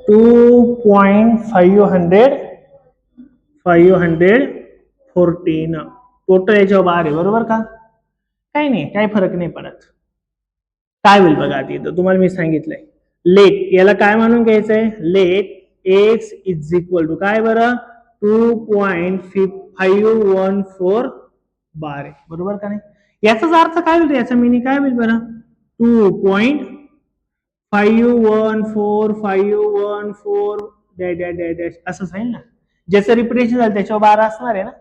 S1: 2.514 टोटल याच्यावर 12 आहे, बरोबर का? काही नाही, काही फरक नाही पडत. काय होईल बघा आता इथं तुम्हाला मी सांगितलंय, लेट याला काय म्हणून घ्यायचंय? Let x is equal to काय बरं? 2.514 बार आहे, बरोबर का नाही? याचाच अर्थ काय होईल? याचा मिनिंग काय होईल बरं? 2.514 डॅश असंच आहे ना, ज्याचं रिपिटेशन झालं त्याच्यावर 12 असणार आहे ना.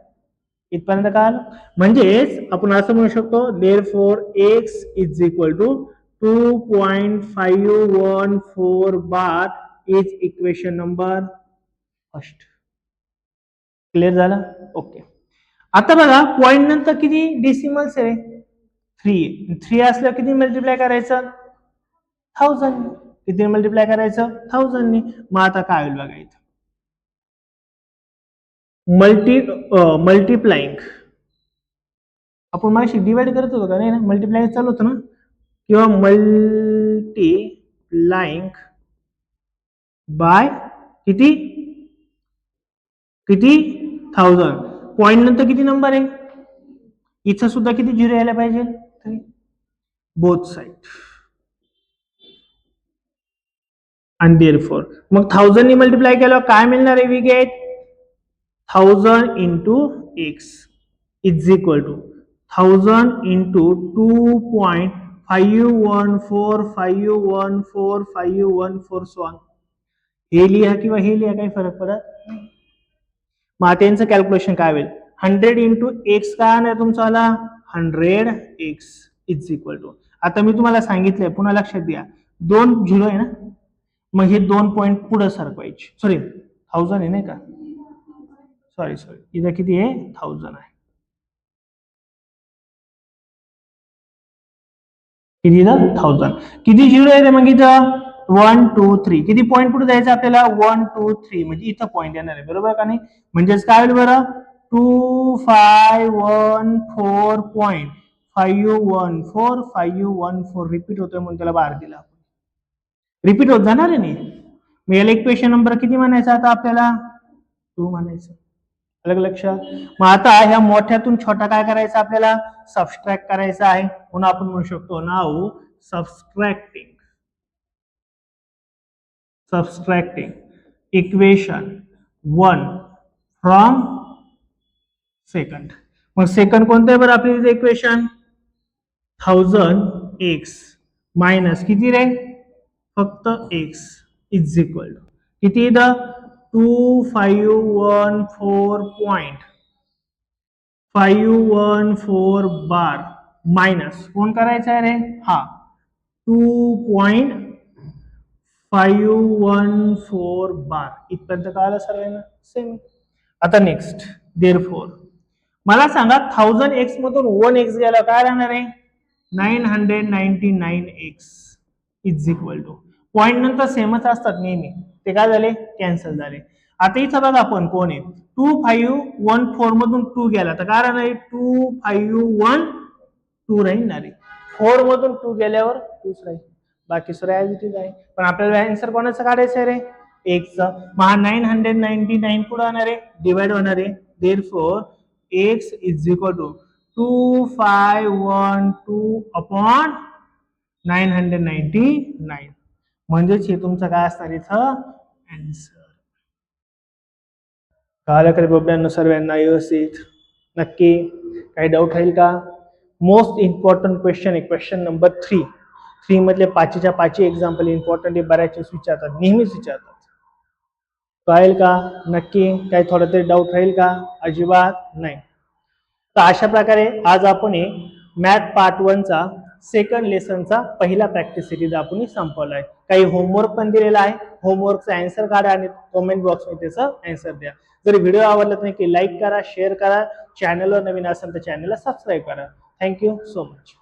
S1: इथपर्यंत काय आलं? म्हणजेच आपण असं म्हणू शकतो, therefore x is equal to 2.514 bar is equation number first. Clear झालं? ओके. आता बघा पॉइंट नंतर किती डेसिमल्स आहे? 3 असल्यावर किती मल्टिप्लाय करायचं? 1000. किती मल्टिप्लाय करायचं? 1000 ने. मग आता काय होईल बघा इथं, मल्टिप्लाइंग आपण माशी डिवाइड करत होतो का नाही ना, मल्टिप्लाइंग चालू होतं ना, किंवा मल्टिप्लाइंग बाय किती 1000. पॉइंट नंतर किती नंबर आहे? इथं सुद्धा किती झिरो यायला पाहिजे? 3. Both side. आणि देअरफॉर मग 1000 ने मल्टिप्लाय केल्यावर काय मिळणार आहे? We get 1000 into x is equal to 1000 into 2.514514514 हे लिहा किंवा हे लिहा, काही फरक पडत नाही. मग त्यांचं कॅल्क्युलेशन काय होईल? 100 इंटू एक्स काय आहे तुमचा? 100x इज इक्वल टू, आता मी तुम्हाला सांगितलंय पुन्हा लक्षात द्या, 2 झिरो आहे ना, मग हे 2 पॉइंट पुढे सरकवायचे. सॉरी 1000 आहे नाही का, सॉरी इथं किती आहे? 1000 आहे. किती इथं? 1000. किती झिरो आहे मग इथं? 1 2 3. किती पॉइंट पुढे जायचं आपल्याला? 1 2 3, म्हणजे इथं पॉइंट येणार आहे, बरोबर का नाही? म्हणजेच काय होईल बरं? 2514.514 रिपीट होतोय म्हणून त्याला बार दिला. रिपीट होत जाणार आहे नाही. मग याला इक्वेशन नंबर किती म्हणायचा आता आपल्याला? 2 म्हणायचं. अलग लक्षात. मग आता ह्या मोठ्यातून छोटा काय करायचा आपल्याला? सबस्ट्रॅक्ट करायचा आहे, म्हणून आपण म्हणू शकतो नाव सबस्ट्रॅक्टिंग इक्वेशन 1 फ्रॉम सेकंड. मग सेकंड कोणतं आहे बरं आपली इक्वेशन? 1000x मायनस किती रे? फक्त x इज इक्वल टू किती? 2514 बार मायनस कोण करायचं आहे रे? हा 2.514 बार. इथपर्यंत कळालं सर्वांना? सेम. आता नेक्स्ट, देअरफॉर मला सांगा 1000x मधून 1x गेला काय राहणार आहे? 999x is equal to, point नंतर सेमच असतात नेहमी, ते काय झाले? कॅन्सल झाले. आता इथं बघा आपण कोण आहे? 2514 मधून 2 गेला तर काय राहणार आहे? 2512 राहील ना रे. 4 मधून 2 गेल्यावर 2 राहील. बाकी सर्व ॲज इट इज आहे. पण आपल्याला आन्सर कोणाचं काढायचं आहे रे? एक्सचं. मग हा 999 पुढे होणार आहे, डिवाइड होणार आहे. Therefore x is equal to 2512 upon 999. म्हणजेच हे तुमचं काय असणार इथं आन्सर. कळालं का रे बाबांनो सर्वांना व्यवस्थित? नक्की काही डाऊट राहील का? मोस्ट इम्पॉर्टंट क्वेश्चन आहे क्वेश्चन नंबर 3 मधले 5च्या 5 एक्झाम्पल इम्पॉर्टंट आहे, बऱ्याच विचारतात, नेहमीच विचारतात. कळेल का? नक्की काही थोडा तरी डाऊट राहील का? अजिबात नाही. तर अशा प्रकारे आज आपण मॅथ पार्ट 1 चा सेकंड लेसनचा पहिला प्रॅक्टिस सिरीज आपण संपवलाय. काही होमवर्क पण दिलेला आहे, होमवर्कचा आन्सर काढा आणि कमेंट बॉक्समध्ये त्याचा आन्सर द्या. जर व्हिडिओ आवडला तर नक्की लाईक करा, शेअर करा, चॅनलवर नवीन असेल तर चॅनलला सबस्क्राईब करा. Thank you so much.